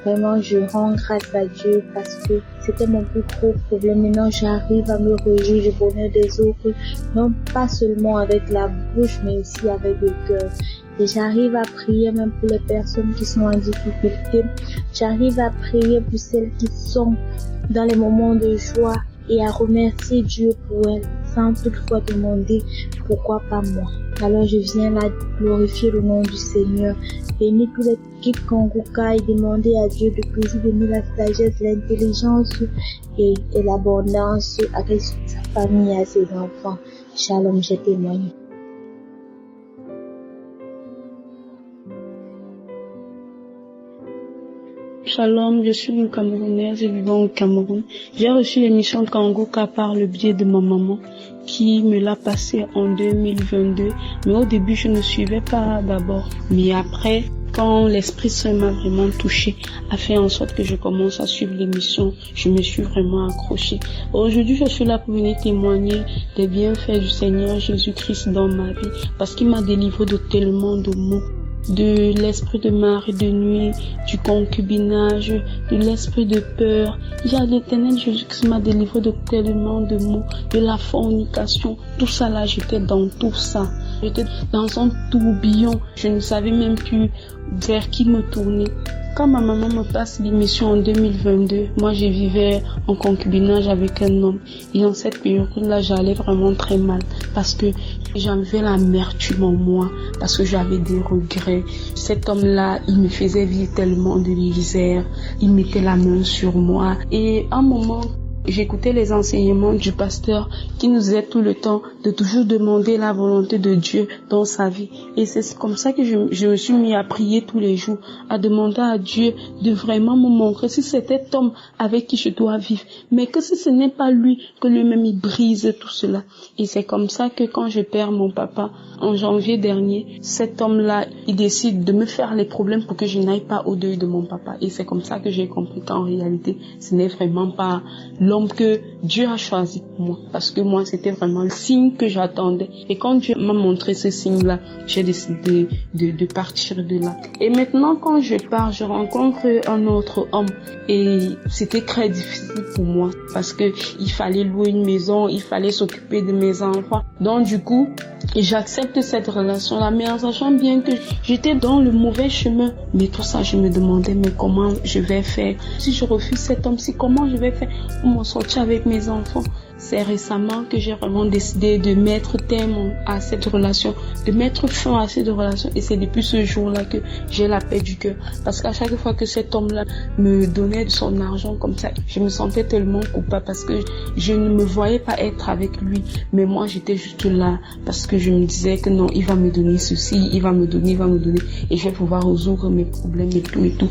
Vraiment, je rends grâce à Dieu parce que c'était mon plus gros problème. Maintenant, j'arrive à me réjouir du bonheur des autres, non pas seulement avec la bouche, mais aussi avec le cœur. Et j'arrive à prier même pour les personnes qui sont en difficulté. J'arrive à prier pour celles qui sont dans les moments de joie et à remercier Dieu pour elles, sans toutefois demander pourquoi pas moi. Alors je viens là glorifier le nom du Seigneur, bénir toute l'équipe Kanguka et demander à Dieu de toujours donner la sagesse, l'intelligence et l'abondance à sa famille et à ses enfants. Shalom, j'ai témoigné. Shalom, je suis une Camerounaise vivant au Cameroun. J'ai reçu l'émission Kanguka par le biais de ma maman qui me l'a passée en 2022. Mais au début, je ne suivais pas d'abord. Mais après, quand l'Esprit Saint m'a vraiment touchée, a fait en sorte que je commence à suivre l'émission, je me suis vraiment accrochée. Aujourd'hui, je suis là pour venir témoigner des bienfaits du Seigneur Jésus-Christ dans ma vie parce qu'il m'a délivré de tellement de maux. De l'esprit de mari de nuit, du concubinage, de l'esprit de peur. Il y a l'Éternel Jésus qui m'a délivré de tellement de maux, de la fornication. Tout ça là, j'étais dans tout ça. J'étais dans un tourbillon. Je ne savais même plus vers qui me tourner. Quand ma maman me passe l'émission en 2022, moi je vivais en concubinage avec un homme. Et en cette période-là, j'allais vraiment très mal parce que j'avais l'amertume en moi, parce que j'avais des regrets. Cet homme-là, il me faisait vivre tellement de misère. Il mettait la main sur moi. Et à un moment, j'écoutais les enseignements du pasteur qui nous aide tout le temps de toujours demander la volonté de Dieu dans sa vie. Et c'est comme ça que je me suis mis à prier tous les jours, à demander à Dieu de vraiment me montrer si c'est cet homme avec qui je dois vivre, mais que si ce n'est pas lui, que lui-même il brise tout cela. Et c'est comme ça que quand je perds mon papa en janvier dernier, cet homme-là, il décide de me faire les problèmes pour que je n'aille pas au deuil de mon papa. Et c'est comme ça que j'ai compris qu'en réalité, ce n'est vraiment pas l'homme que Dieu a choisi pour moi. Parce que moi, c'était vraiment le signe que j'attendais. Et quand Dieu m'a montré ce signe-là, j'ai décidé de partir de là. Et maintenant, quand je pars, je rencontre un autre homme. Et c'était très difficile pour moi. Parce que il fallait louer une maison, il fallait s'occuper de mes enfants. Donc du coup, j'accepte cette relation-là, mais en sachant bien que j'étais dans le mauvais chemin. Mais tout ça, je me demandais, mais comment je vais faire? Si je refuse cet homme-ci, comment je vais faire pour m'en sortir avec mes enfants? C'est récemment que j'ai vraiment décidé de mettre terme à cette relation, de mettre fin à cette relation. Et c'est depuis ce jour-là que j'ai la paix du cœur. Parce qu'à chaque fois que cet homme-là me donnait de son argent comme ça, je me sentais tellement coupable parce que je ne me voyais pas être avec lui. Mais moi, j'étais juste là parce que je me disais que non, il va me donner ceci, il va me donner. Et je vais pouvoir résoudre mes problèmes et tout.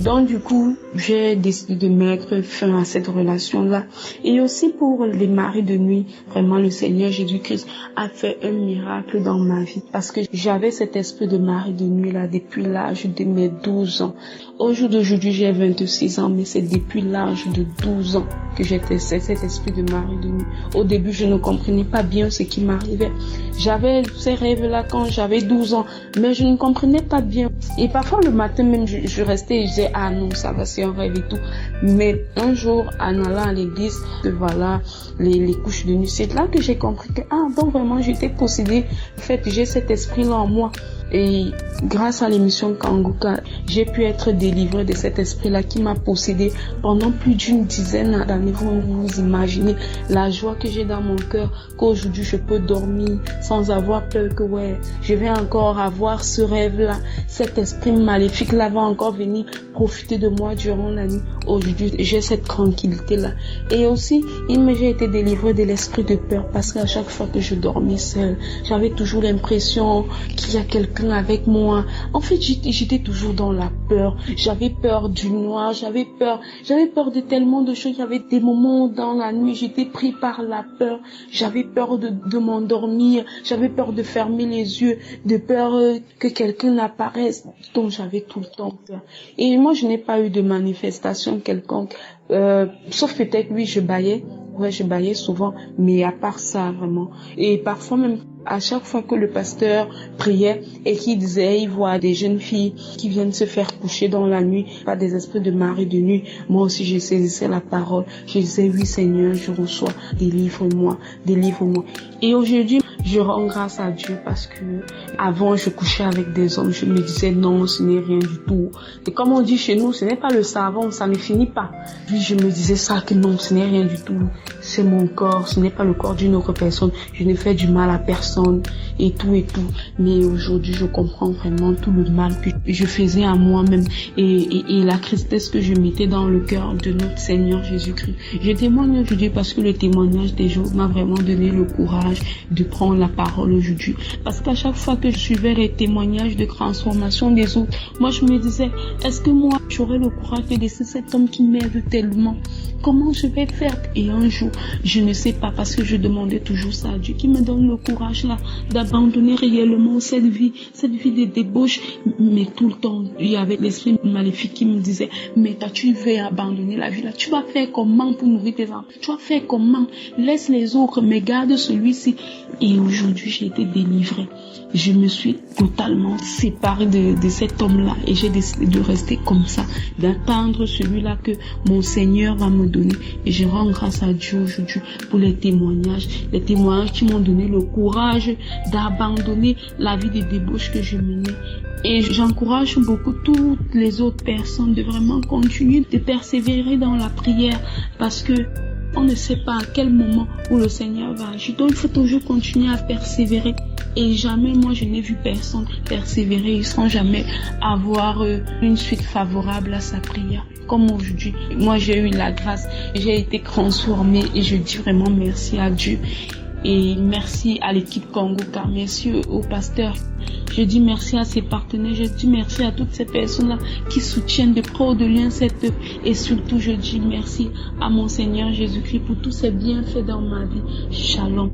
Donc du coup, j'ai décidé de mettre fin à cette relation-là. Et aussi pour les maris de nuit, vraiment le Seigneur Jésus-Christ a fait un miracle dans ma vie. Parce que j'avais cet esprit de mari de nuit-là depuis l'âge de mes 12 ans. Au jour d'aujourd'hui, j'ai 26 ans, mais c'est depuis l'âge de 12 ans que j'étais cet esprit de mari de nuit. Au début, je ne comprenais pas bien ce qui m'arrivait. J'avais ces rêves-là quand j'avais 12 ans, mais je ne comprenais pas bien. Et parfois, le matin même, je restais et je disais, ah non, ça va, c'est un rêve et tout. Mais un jour, en allant à l'église, voilà, les couches de nuit, c'est là que j'ai compris que, donc vraiment, j'étais possédée. En fait, j'ai cet esprit-là en moi. Et grâce à l'émission Kanguka, j'ai pu être délivrée de cet esprit-là qui m'a possédée pendant plus d'une dizaine d'années. Vous imaginez la joie que j'ai dans mon cœur, qu'aujourd'hui je peux dormir sans avoir peur que je vais encore avoir ce rêve-là. Cet esprit maléfique-là va encore venir profiter de moi durant la nuit. Aujourd'hui, j'ai cette tranquillité-là. Et aussi, j'ai été délivrée de l'esprit de peur parce qu'à chaque fois que je dormais seule, j'avais toujours l'impression qu'il y a quelqu'un avec moi. En fait, j'étais toujours dans la peur. J'avais peur du noir, j'avais peur de tellement de choses. Il y avait des moments dans la nuit, j'étais pris par la peur. J'avais peur de m'endormir, j'avais peur de fermer les yeux, de peur que quelqu'un apparaisse. Donc j'avais tout le temps peur. Et moi, je n'ai pas eu de manifestation quelconque. Sauf peut-être, oui, je bâillais. Je bâillais souvent, mais à part ça, vraiment. Et parfois même, à chaque fois que le pasteur priait et qu'il disait, il voit des jeunes filles qui viennent se faire coucher dans la nuit par des esprits de mari de nuit. Moi aussi, je saisissais la parole. Je disais, oui Seigneur, je reçois, délivre-moi. Et aujourd'hui, je rends grâce à Dieu parce que avant, je couchais avec des hommes. Je me disais, non, ce n'est rien du tout. Et comme on dit chez nous, ce n'est pas le savon, ça ne finit pas. Puis je me disais ça, que non, ce n'est rien du tout. C'est mon corps, ce n'est pas le corps d'une autre personne. Je ne fais du mal à personne et tout. Mais aujourd'hui, je comprends vraiment tout le mal que je faisais à moi-même et la tristesse que je mettais dans le cœur de notre Seigneur Jésus-Christ. Je témoigne aujourd'hui parce que le témoignage des jours m'a vraiment donné le courage de prendre la parole aujourd'hui. Parce qu'à chaque fois que je suivais les témoignages de transformation des autres, moi je me disais, est-ce que moi j'aurais le courage de laisser cet homme qui m'aide tellement? Comment je vais faire? Et un jour, je ne sais pas, parce que je demandais toujours ça à Dieu, qui me donne le courage là d'abandonner réellement cette vie de débauche. Mais tout le temps, il y avait l'esprit maléfique qui me disait, mais toi tu veux abandonner la vie là, tu vas faire comment pour nourrir tes enfants? Tu vas faire comment? Laisse les autres, mais garde celui-ci. Et aujourd'hui, j'ai été délivrée. Je me suis totalement séparée de cet homme-là et j'ai décidé de rester comme ça, d'attendre celui-là que mon Seigneur va me donner. Et je rends grâce à Dieu aujourd'hui pour les témoignages qui m'ont donné le courage d'abandonner la vie de débauche que je menais. Et j'encourage beaucoup toutes les autres personnes de vraiment continuer de persévérer dans la prière parce que on ne sait pas à quel moment où le Seigneur va agir. Donc il faut toujours continuer à persévérer. Et jamais, moi, je n'ai vu personne persévérer sans jamais avoir une suite favorable à sa prière. Comme aujourd'hui, moi, j'ai eu la grâce, j'ai été transformée et je dis vraiment merci à Dieu. Et merci à l'équipe Kanguka, merci au pasteur. Je dis merci à ses partenaires, je dis merci à toutes ces personnes-là qui soutiennent de près ou de loin cette œuvre. Et surtout, je dis merci à mon Seigneur Jésus-Christ pour tous ses bienfaits dans ma vie. Shalom.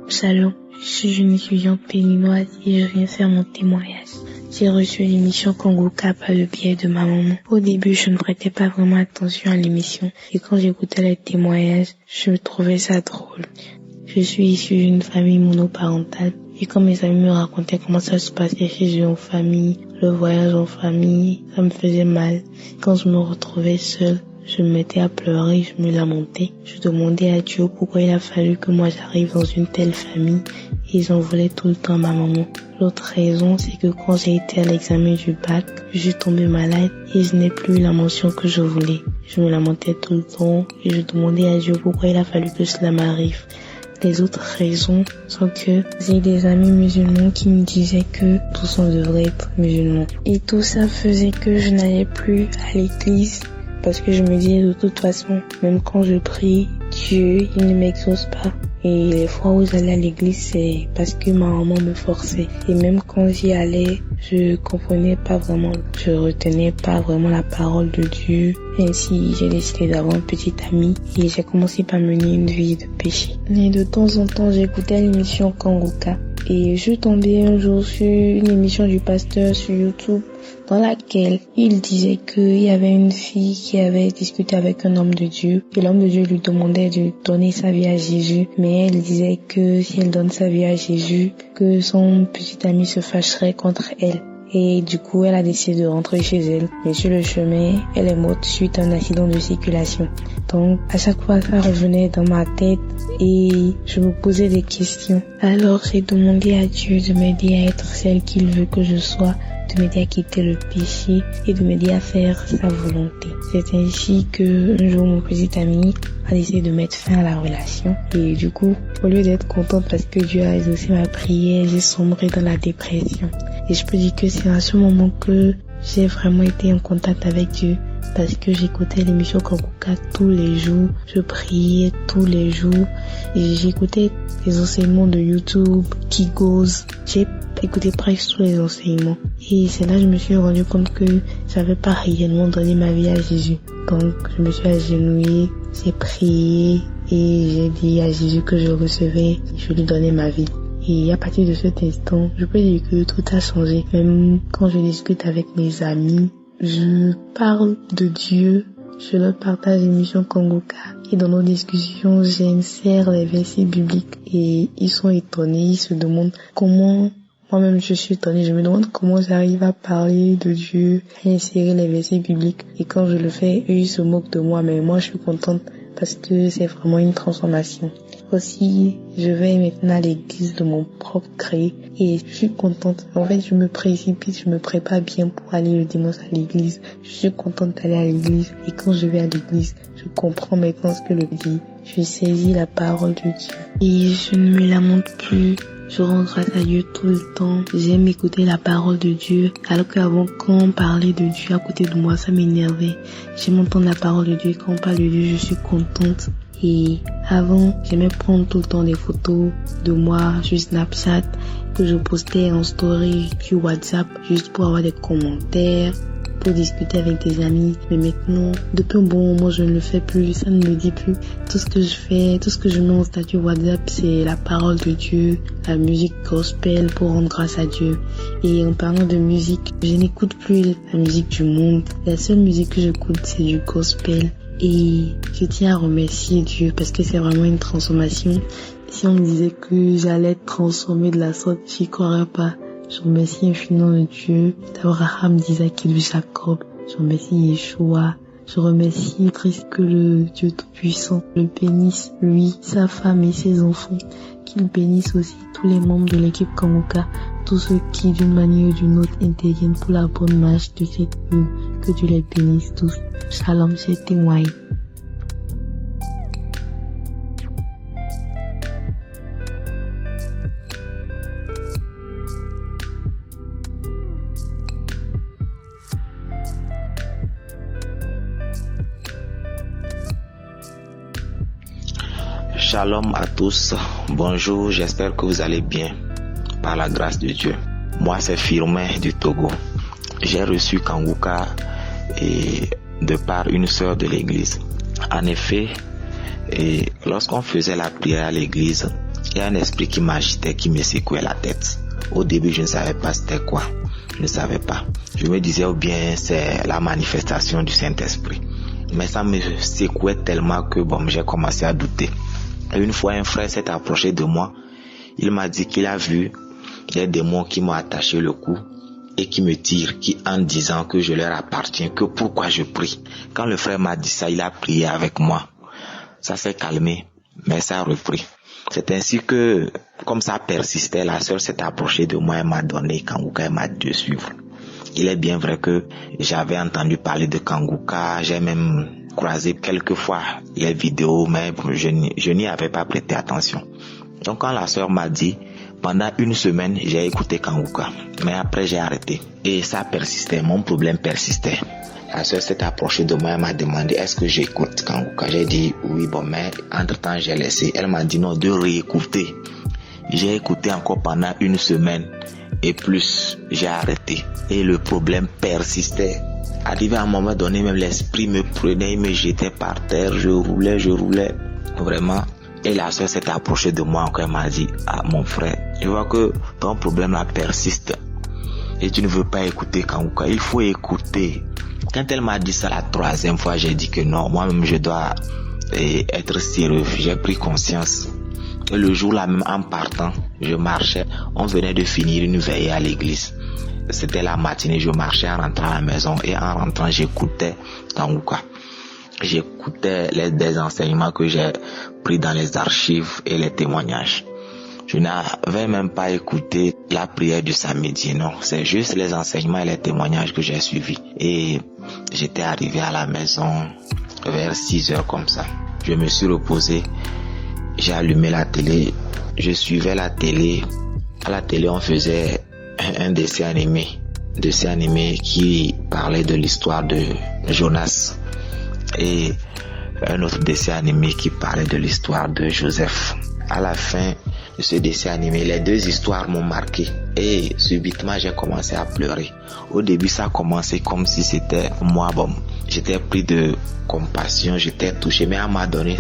Shalom, je suis une étudiante béninoise et je viens faire mon témoignage. J'ai reçu l'émission Kanguka par le biais de ma maman. Au début, je ne prêtais pas vraiment attention à l'émission et quand j'écoutais les témoignages, je trouvais ça drôle. Je suis issue d'une famille monoparentale et quand mes amis me racontaient comment ça se passait chez eux en famille, le voyage en famille, ça me faisait mal. Quand je me retrouvais seule, je me mettais à pleurer, je me lamentais. Je demandais à Dieu pourquoi il a fallu que moi j'arrive dans une telle famille et j'en voulais tout le temps à ma maman. L'autre raison, c'est que quand j'ai été à l'examen du bac, je suis tombée malade et je n'ai plus eu la mention que je voulais. Je me lamentais tout le temps et je demandais à Dieu pourquoi il a fallu que cela m'arrive. Les autres raisons sont que j'ai des amis musulmans qui me disaient que tous on devrait être musulmans. Et tout ça faisait que je n'allais plus à l'église. Parce que je me disais de toute façon, même quand je prie, Dieu, il ne m'exauce pas. Et les fois où j'allais à l'église, c'est parce que ma maman me forçait. Et même quand j'y allais, je comprenais pas vraiment, je retenais pas vraiment la parole de Dieu. Ainsi, j'ai décidé d'avoir une petite amie et j'ai commencé par mener une vie de péché. Et de temps en temps, j'écoutais l'émission Kanguka. Et je suis tombée un jour sur une émission du pasteur sur YouTube dans laquelle il disait qu'il y avait une fille qui avait discuté avec un homme de Dieu et l'homme de Dieu lui demandait de donner sa vie à Jésus, mais elle disait que si elle donne sa vie à Jésus, que son petit ami se fâcherait contre elle. Et du coup, elle a décidé de rentrer chez elle. Mais sur le chemin, elle est morte suite à un accident de circulation. Donc, à chaque fois, ça revenait dans ma tête et je me posais des questions. Alors, j'ai demandé à Dieu de m'aider à être celle qu'il veut que je sois, de m'aider à quitter le péché et de m'aider à faire sa volonté. C'est ainsi que un jour, mon petit ami a décidé de mettre fin à la relation. Et du coup, au lieu d'être contente parce que Dieu a exaucé ma prière, j'ai sombré dans la dépression. Et je peux dire que c'est à ce moment que j'ai vraiment été en contact avec Dieu. Parce que j'écoutais l'émission Kanguka tous les jours, je priais tous les jours et j'écoutais les enseignements de YouTube, Kigos, j'ai écouté presque tous les enseignements. Et c'est là que je me suis rendu compte que j'avais pas réellement donné ma vie à Jésus. Donc je me suis agenouillée, j'ai prié et j'ai dit à Jésus que je recevais, je lui donnais ma vie. Et à partir de cet instant, je peux dire que tout a changé. Même quand je discute avec mes amis, je parle de Dieu, je leur partage l'émission Kanguka et dans nos discussions, j'insère les versets bibliques et ils sont étonnés, ils se demandent comment, moi-même je suis étonnée, je me demande comment j'arrive à parler de Dieu, à insérer les versets bibliques et quand je le fais, eux ils se moquent de moi mais moi je suis contente parce que c'est vraiment une transformation. Aussi, je vais maintenant à l'église de mon propre gré et je suis contente. En fait, je me précipite, je me prépare bien pour aller le dimanche à l'église. Je suis contente d'aller à l'église et quand je vais à l'église, je comprends maintenant ce que le dit. Je saisis la parole de Dieu et je ne me lamente plus. Je rends grâce à Dieu tout le temps. J'aime écouter la parole de Dieu. Alors qu'avant, quand on parlait de Dieu à côté de moi, ça m'énervait. J'aime entendre la parole de Dieu. Quand on parle de Dieu, je suis contente. Et avant, j'aimais prendre tout le temps des photos de moi sur Snapchat que je postais en story sur WhatsApp juste pour avoir des commentaires, pour discuter avec des amis. Mais maintenant, depuis un bon moment, je ne le fais plus. Ça ne me dit plus. Tout ce que je fais, tout ce que je mets en statut WhatsApp, c'est la parole de Dieu, la musique gospel pour rendre grâce à Dieu. Et en parlant de musique, je n'écoute plus la musique du monde. La seule musique que j'écoute, c'est du gospel. Et je tiens à remercier Dieu parce que c'est vraiment une transformation. Si on me disait que j'allais être transformée de la sorte, j'y croirais pas. Je remercie infiniment Dieu d'Abraham, d'Isaac et de Jacob. Je remercie Yeshua. Je remercie Christ, que le Dieu Tout-Puissant le bénisse, lui, sa femme et ses enfants. Qu'il bénisse aussi tous les membres de l'équipe Kanguka, tous ceux qui d'une manière ou d'une autre interviennent pour la bonne marche de cette œuvre. Que Dieu les bénisse tous. Shalom, c'est témoin. Shalom à tous, bonjour, j'espère que vous allez bien, par la grâce de Dieu. Moi c'est Firmin du Togo. J'ai reçu Kanguka de par une sœur de l'église. En effet, lorsqu'on faisait la prière à l'église, il y a un esprit qui m'agitait, qui me secouait la tête. Au début, je ne savais pas c'était quoi. Je ne savais pas. Je me disais, ou bien c'est la manifestation du Saint-Esprit. Mais ça me secouait tellement que j'ai commencé à douter. Et une fois, un frère s'est approché de moi. Il m'a dit qu'il a vu des démons qui m'ont attaché le cou et qui me tirent, en disant que je leur appartiens, que pourquoi je prie. Quand le frère m'a dit ça, il a prié avec moi. Ça s'est calmé, mais ça a repris. C'est ainsi que, comme ça persistait, la sœur s'est approchée de moi et m'a donné Kanguka et m'a dit de suivre. Il est bien vrai que j'avais entendu parler de Kanguka, j'ai même croisé quelques fois les vidéos, mais je n'y avais pas prêté attention. Donc quand la sœur m'a dit, pendant une semaine, j'ai écouté Kanguka, mais après j'ai arrêté. Et ça persistait, mon problème persistait. La sœur s'est approchée de moi et m'a demandé est-ce que j'écoute Kanguka. J'ai dit oui, mais entre-temps j'ai laissé. Elle m'a dit non, de réécouter. J'ai écouté encore pendant une semaine et plus, j'ai arrêté. Et le problème persistait. Arrivé à un moment donné, même l'esprit me prenait, il me jetait par terre, je roulais. Vraiment. Et la sœur s'est approchée de moi encore et m'a dit mon frère, je vois que ton problème là persiste et tu ne veux pas écouter Kanguka. Il faut écouter. Quand elle m'a dit ça la troisième fois, j'ai dit que non, moi-même je dois être sérieux. J'ai pris conscience. Et le jour là même en partant, je marchais. On venait de finir une veillée à l'église. C'était la matinée, je marchais en rentrant à la maison et en rentrant j'écoutais Kanguka. J'écoutais des enseignements que j'ai pris dans les archives et les témoignages. Je n'avais même pas écouté la prière du samedi, non. C'est juste les enseignements et les témoignages que j'ai suivis. Et j'étais arrivé à la maison vers 6 heures comme ça. Je me suis reposé, j'ai allumé la télé, je suivais la télé. À la télé, on faisait un dessin animé qui parlait de l'histoire de Jonas. Et un autre dessin animé qui parlait de l'histoire de Joseph. À la fin de ce dessin animé, les deux histoires m'ont marqué et subitement j'ai commencé à pleurer. Au début ça a commencé comme si c'était moi, j'étais pris de compassion, j'étais touché, mais à un moment donné,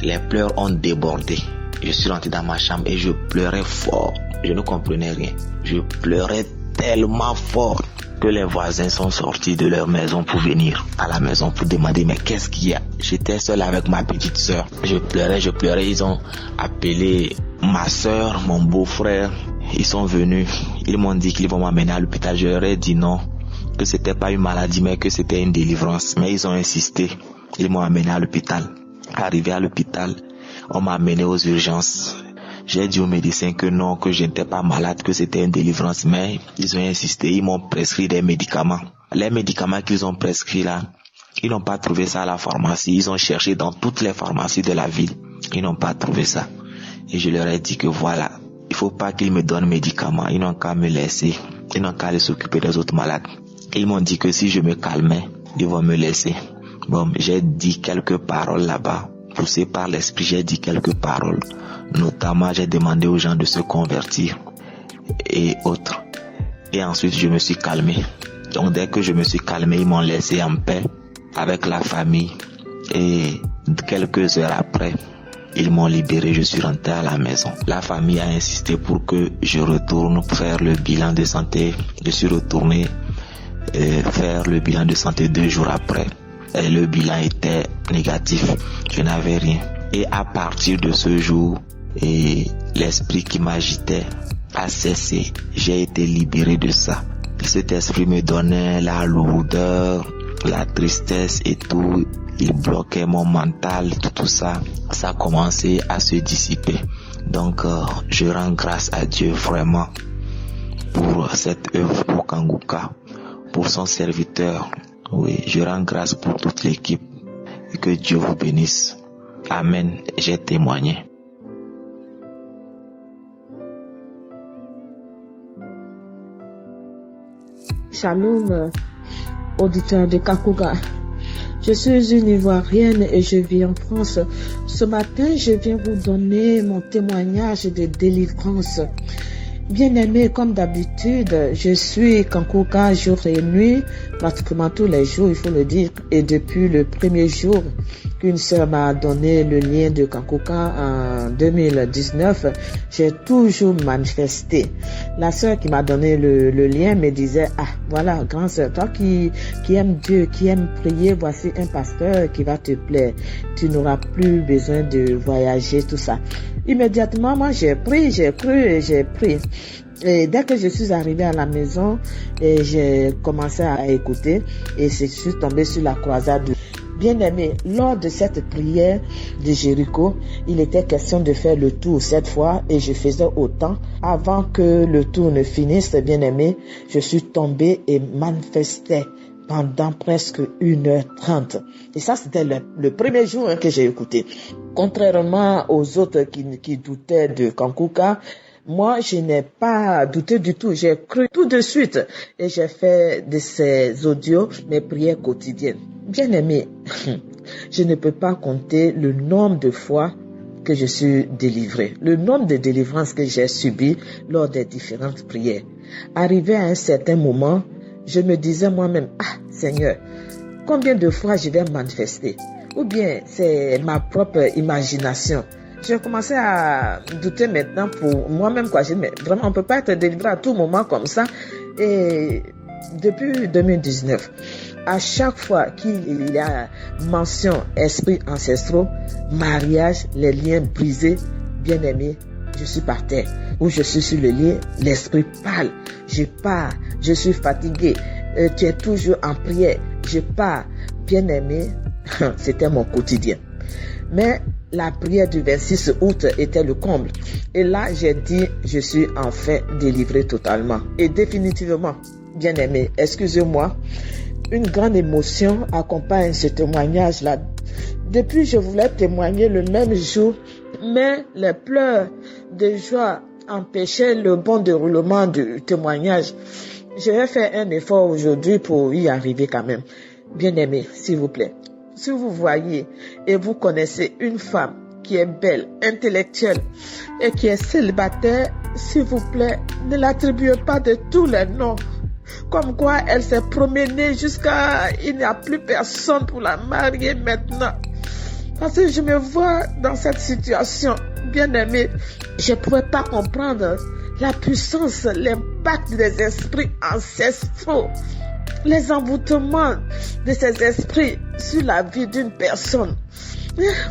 les pleurs ont débordé. Je suis rentré dans ma chambre et je pleurais fort. Je ne comprenais rien. Je pleurais tellement fort que les voisins sont sortis de leur maison pour venir à la maison pour demander mais qu'est-ce qu'il y a. J'étais seul avec ma petite sœur. Je pleurais. Ils ont appelé ma sœur, mon beau-frère. Ils sont venus. Ils m'ont dit qu'ils vont m'amener à l'hôpital. Je leur ai dit non, que c'était pas une maladie mais que c'était une délivrance. Mais ils ont insisté. Ils m'ont amené à l'hôpital. Arrivé à l'hôpital, on m'a amené aux urgences. J'ai dit aux médecins que non, que je n'étais pas malade, que c'était une délivrance, mais ils ont insisté, ils m'ont prescrit des médicaments. Les médicaments qu'ils ont prescrits là, ils n'ont pas trouvé ça à la pharmacie, ils ont cherché dans toutes les pharmacies de la ville, ils n'ont pas trouvé ça. Et je leur ai dit que voilà, il faut pas qu'ils me donnent médicaments, ils n'ont qu'à me laisser, ils n'ont qu'à aller s'occuper des autres malades. Ils m'ont dit que si je me calmais, ils vont me laisser. J'ai dit quelques paroles là-bas, poussé par l'esprit, j'ai dit quelques paroles. Notamment, j'ai demandé aux gens de se convertir et autres. Et ensuite, je me suis calmé. Donc, dès que je me suis calmé, ils m'ont laissé en paix avec la famille. Et quelques heures après, ils m'ont libéré. Je suis rentré à la maison. La famille a insisté pour que je retourne faire le bilan de santé. Je suis retourné faire le bilan de santé 2 jours après. Et le bilan était négatif. Je n'avais rien. Et à partir de ce jour, l'esprit qui m'agitait a cessé. J'ai été libéré de ça. Cet esprit me donnait la lourdeur, la tristesse et tout. Il bloquait mon mental, tout ça. Ça a commencé à se dissiper. Donc, je rends grâce à Dieu vraiment pour cette œuvre, pour Kanguka, pour son serviteur. Oui, je rends grâce pour toute l'équipe. Et que Dieu vous bénisse. Amen. J'ai témoigné. Shalom, auditeur de Kanguka. Je suis une Ivoirienne et je vis en France. Ce matin, je viens vous donner mon témoignage de délivrance. Bien-aimé, comme d'habitude, je suis Kankuka jour et nuit, pratiquement tous les jours, il faut le dire. Et depuis le premier jour qu'une sœur m'a donné le lien de Kankuka en 2019, j'ai toujours manifesté. La sœur qui m'a donné le lien me disait, ah, voilà, grande sœur, toi qui aimes Dieu, qui aimes prier, voici un pasteur qui va te plaire. Tu n'auras plus besoin de voyager, tout ça. Immédiatement, moi, j'ai pris, j'ai cru et j'ai pris. Et dès que je suis arrivée à la maison, j'ai commencé à écouter et je suis tombée sur la croisade. Bien-aimé, lors de cette prière de Jéricho, il était question de faire le tour cette fois et je faisais autant. Avant que le tour ne finisse, bien-aimé, je suis tombée et manifestais pendant presque 1h30. Et ça, c'était le premier jour que j'ai écouté. Contrairement aux autres qui doutaient de Kankuka, moi, je n'ai pas douté du tout. J'ai cru tout de suite et j'ai fait de ces audios mes prières quotidiennes. Bien aimé, je ne peux pas compter le nombre de fois que je suis délivrée, le nombre de délivrances que j'ai subies lors des différentes prières. Arrivé à un certain moment, je me disais moi-même, ah Seigneur, combien de fois je vais manifester? Ou bien c'est ma propre imagination? J'ai commencé à douter maintenant pour moi-même, quoi. Je dis, mais vraiment, on ne peut pas être délivré à tout moment comme ça. Et depuis 2019, à chaque fois qu'il y a mention esprits ancestraux, mariage, les liens brisés, bien-aimés, je suis par terre. Ou je suis sur le lit, l'esprit parle. Je pars, je suis fatigué. Tu es toujours en prière. Je pars. Bien-aimé, c'était mon quotidien. Mais la prière du 26 août était le comble. Et là, j'ai dit, je suis enfin délivré totalement. Et définitivement, bien-aimé, excusez-moi, une grande émotion accompagne ce témoignage-là. Depuis, je voulais témoigner le même jour, mais les pleurs de joie empêchaient le bon déroulement du témoignage. Je vais faire un effort aujourd'hui pour y arriver quand même. Bien-aimé, s'il vous plaît. Si vous voyez et vous connaissez une femme qui est belle, intellectuelle et qui est célibataire, s'il vous plaît, ne l'attribuez pas de tous les noms. Comme quoi elle s'est promenée jusqu'à... Il n'y a plus personne pour la marier maintenant. Parce que je me vois dans cette situation, bien-aimée. Je ne pouvais pas comprendre la puissance, l'impact des esprits ancestraux. Les envoûtements de ces esprits sur la vie d'une personne.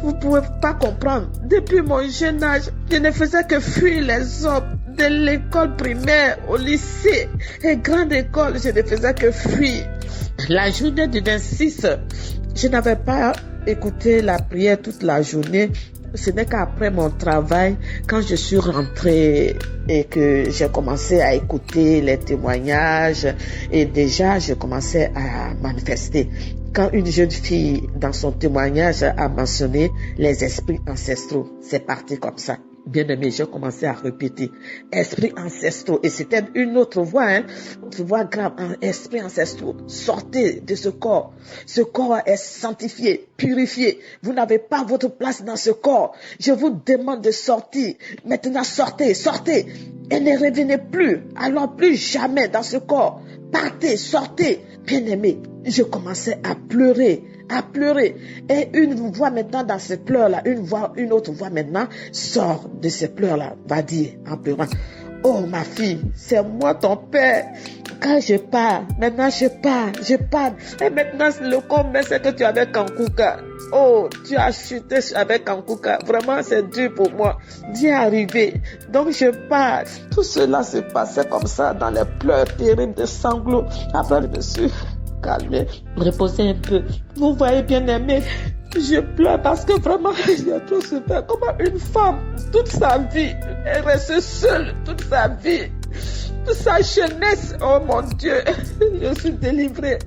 Vous ne pouvez pas comprendre. Depuis mon jeune âge, je ne faisais que fuir les hommes. De l'école primaire au lycée et grande école, je ne faisais que fuir. La journée du 26, je n'avais pas écouté la prière toute la journée. Ce n'est qu'après mon travail, quand je suis rentrée et que j'ai commencé à écouter les témoignages et déjà je commençais à manifester. Quand une jeune fille dans son témoignage a mentionné les esprits ancestraux, c'est parti comme ça. Bien aimé, j'ai commencé à répéter esprits ancestraux et c'était une autre voix, une voix grave, un esprit ancestraux. Sortez de ce corps. Ce corps est sanctifié, purifié. Vous n'avez pas votre place dans ce corps. Je vous demande de sortir. Maintenant, sortez, sortez et ne revenez plus. Alors plus jamais dans ce corps. Partez, sortez. Bien aimé, je commençais à pleurer. Et une voix maintenant dans ces pleurs-là, une autre voix maintenant sort de ces pleurs-là, va dire en pleurant, oh ma fille, c'est moi ton père. Quand je pars, maintenant je pars. Et maintenant le comble c'est que tu es avec Kankuka. Oh, tu as chuté avec Kankuka. Vraiment c'est dur pour moi d'y arriver. Donc je pars. Tout cela se passait comme ça dans les pleurs terribles de sanglots. Après je me suis calmer, reposer un peu. Vous voyez, bien aimé, je pleure parce que vraiment j'ai trop souffert. Comment une femme, toute sa vie, elle reste seule, toute sa vie, toute sa jeunesse, oh mon Dieu, je suis délivrée.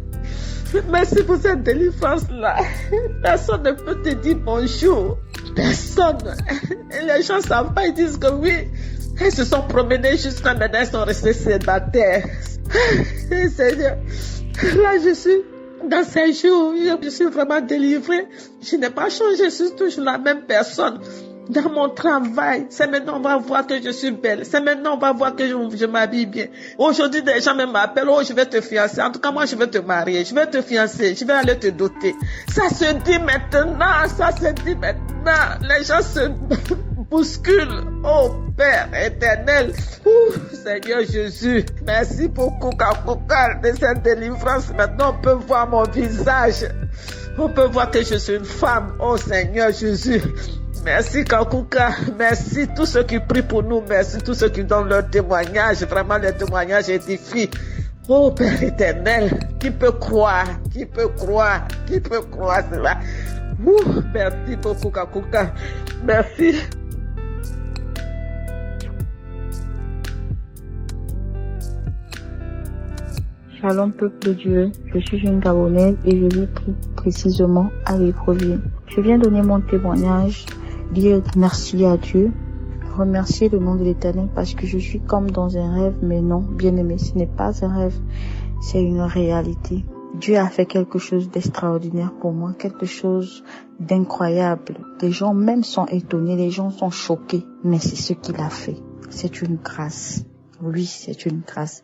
Merci pour cette délivrance-là. Personne ne peut te dire bonjour. Personne. Et les gens ne savent pas, ils disent que oui, elles se sont promenées jusqu'à maintenant, elles sont restées célibataires. Seigneur, là je suis Dans ces jours, je suis vraiment délivrée. Je n'ai pas changé, je suis toujours la même personne. Dans mon travail, c'est maintenant on va voir que je suis belle. C'est maintenant on va voir que je m'habille bien. Aujourd'hui, des gens me m'appellent, oh, je vais te fiancer. En tout cas, moi, je vais te marier. Je vais te fiancer. Je vais aller te doter. Ça se dit maintenant. Ça se dit maintenant. Les gens se bousculent. Oh, Père éternel. Seigneur Jésus, merci beaucoup, Kanguka, de cette délivrance. Maintenant, on peut voir mon visage. On peut voir que je suis une femme. Oh, Seigneur Jésus. Merci Kanguka, merci tous ceux qui prient pour nous, merci tous ceux qui donnent leur témoignage, vraiment les témoignages édifient. Oh Père éternel, qui peut croire cela? Merci beaucoup Kanguka, merci. Shalom peuple de Dieu, je suis une Gabonaise et je vis plus précisément à Libreville. Je viens donner mon témoignage, dire merci à Dieu, remercier le nom de l'Éternel parce que je suis comme dans un rêve, mais non, bien aimé, ce n'est pas un rêve, c'est une réalité. Dieu a fait quelque chose d'extraordinaire pour moi, quelque chose d'incroyable. Les gens même sont étonnés, les gens sont choqués, mais c'est ce qu'il a fait. C'est une grâce. Oui, c'est une grâce.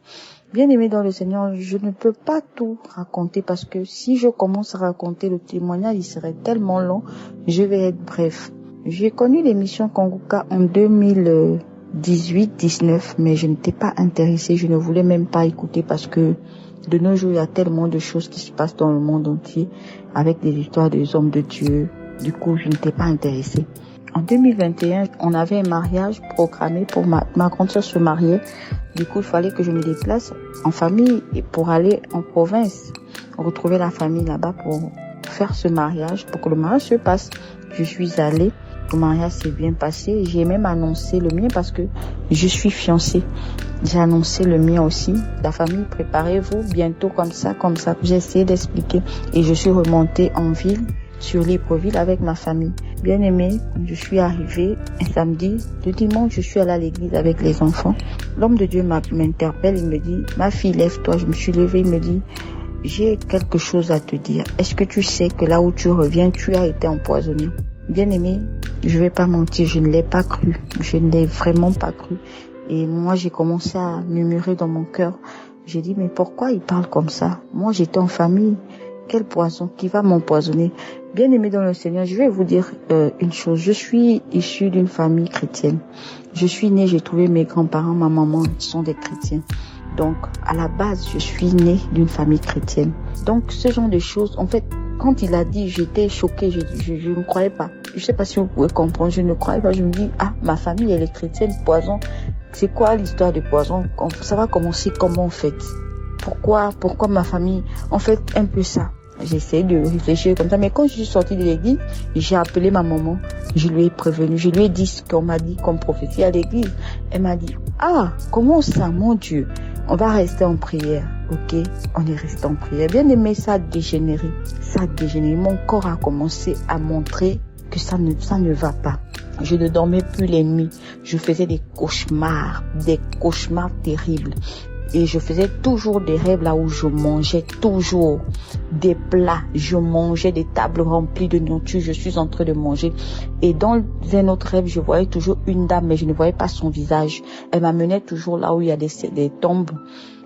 Bien aimé dans le Seigneur, je ne peux pas tout raconter parce que si je commence à raconter le témoignage, il serait tellement long, je vais être bref. J'ai connu l'émission Kanguka en 2018-19, mais je n'étais pas intéressée, je ne voulais même pas écouter parce que de nos jours, il y a tellement de choses qui se passent dans le monde entier avec des histoires des hommes de Dieu. Du coup, je n'étais pas intéressée. En 2021, on avait un mariage programmé pour ma grande sœur se mariait. Du coup, il fallait que je me déplace en famille et pour aller en province, retrouver la famille là-bas pour faire ce mariage, pour que le mariage se passe. Je suis allée, le mariage s'est bien passé. J'ai même annoncé le mien parce que je suis fiancée. J'ai annoncé le mien aussi. La famille, préparez-vous bientôt comme ça. J'ai essayé d'expliquer et je suis remontée en ville, sur Libreville avec ma famille. Bien aimé, je suis arrivée un samedi. Le dimanche, je suis allée à l'église avec les enfants. L'homme de Dieu m'interpelle, il me dit, ma fille, lève-toi. Je me suis levée, il me dit, j'ai quelque chose à te dire. Est-ce que tu sais que là où tu reviens, tu as été empoisonné? Bien aimé, je vais pas mentir, je ne l'ai pas cru. Je ne l'ai vraiment pas cru. Et moi, j'ai commencé à murmurer dans mon cœur. J'ai dit, mais pourquoi il parle comme ça? Moi, j'étais en famille. Quel poison qui va m'empoisonner? Bien aimé dans le Seigneur, je vais vous dire une chose. Je suis issue d'une famille chrétienne. Je suis née, j'ai trouvé mes grands-parents, ma maman sont des chrétiens. Donc, à la base, je suis née d'une famille chrétienne. Donc, ce genre de choses, en fait, quand il a dit, j'étais choquée, je ne croyais pas. Je sais pas si vous pouvez comprendre, je ne croyais pas. Je me dis, ma famille, elle est chrétienne, poison. C'est quoi l'histoire de poison? Ça va commencer comment, en fait? Pourquoi ma famille? En fait, un peu ça. J'essaie de réfléchir comme ça, mais quand je suis sortie de l'église, j'ai appelé ma maman, je lui ai prévenu, je lui ai dit ce qu'on m'a dit comme prophétie à l'église. Elle m'a dit, comment ça, mon Dieu? On va rester en prière, ok? On est resté en prière. Bien aimé, ça a dégénéré. Mon corps a commencé à montrer que ça ne va pas. Je ne dormais plus les nuits. Je faisais des cauchemars terribles. Et je faisais toujours des rêves là où je mangeais toujours des plats. Je mangeais des tables remplies de nourriture. Je suis en train de manger. Et dans un autre rêve, je voyais toujours une dame, mais je ne voyais pas son visage. Elle m'amenait toujours là où il y a des tombes.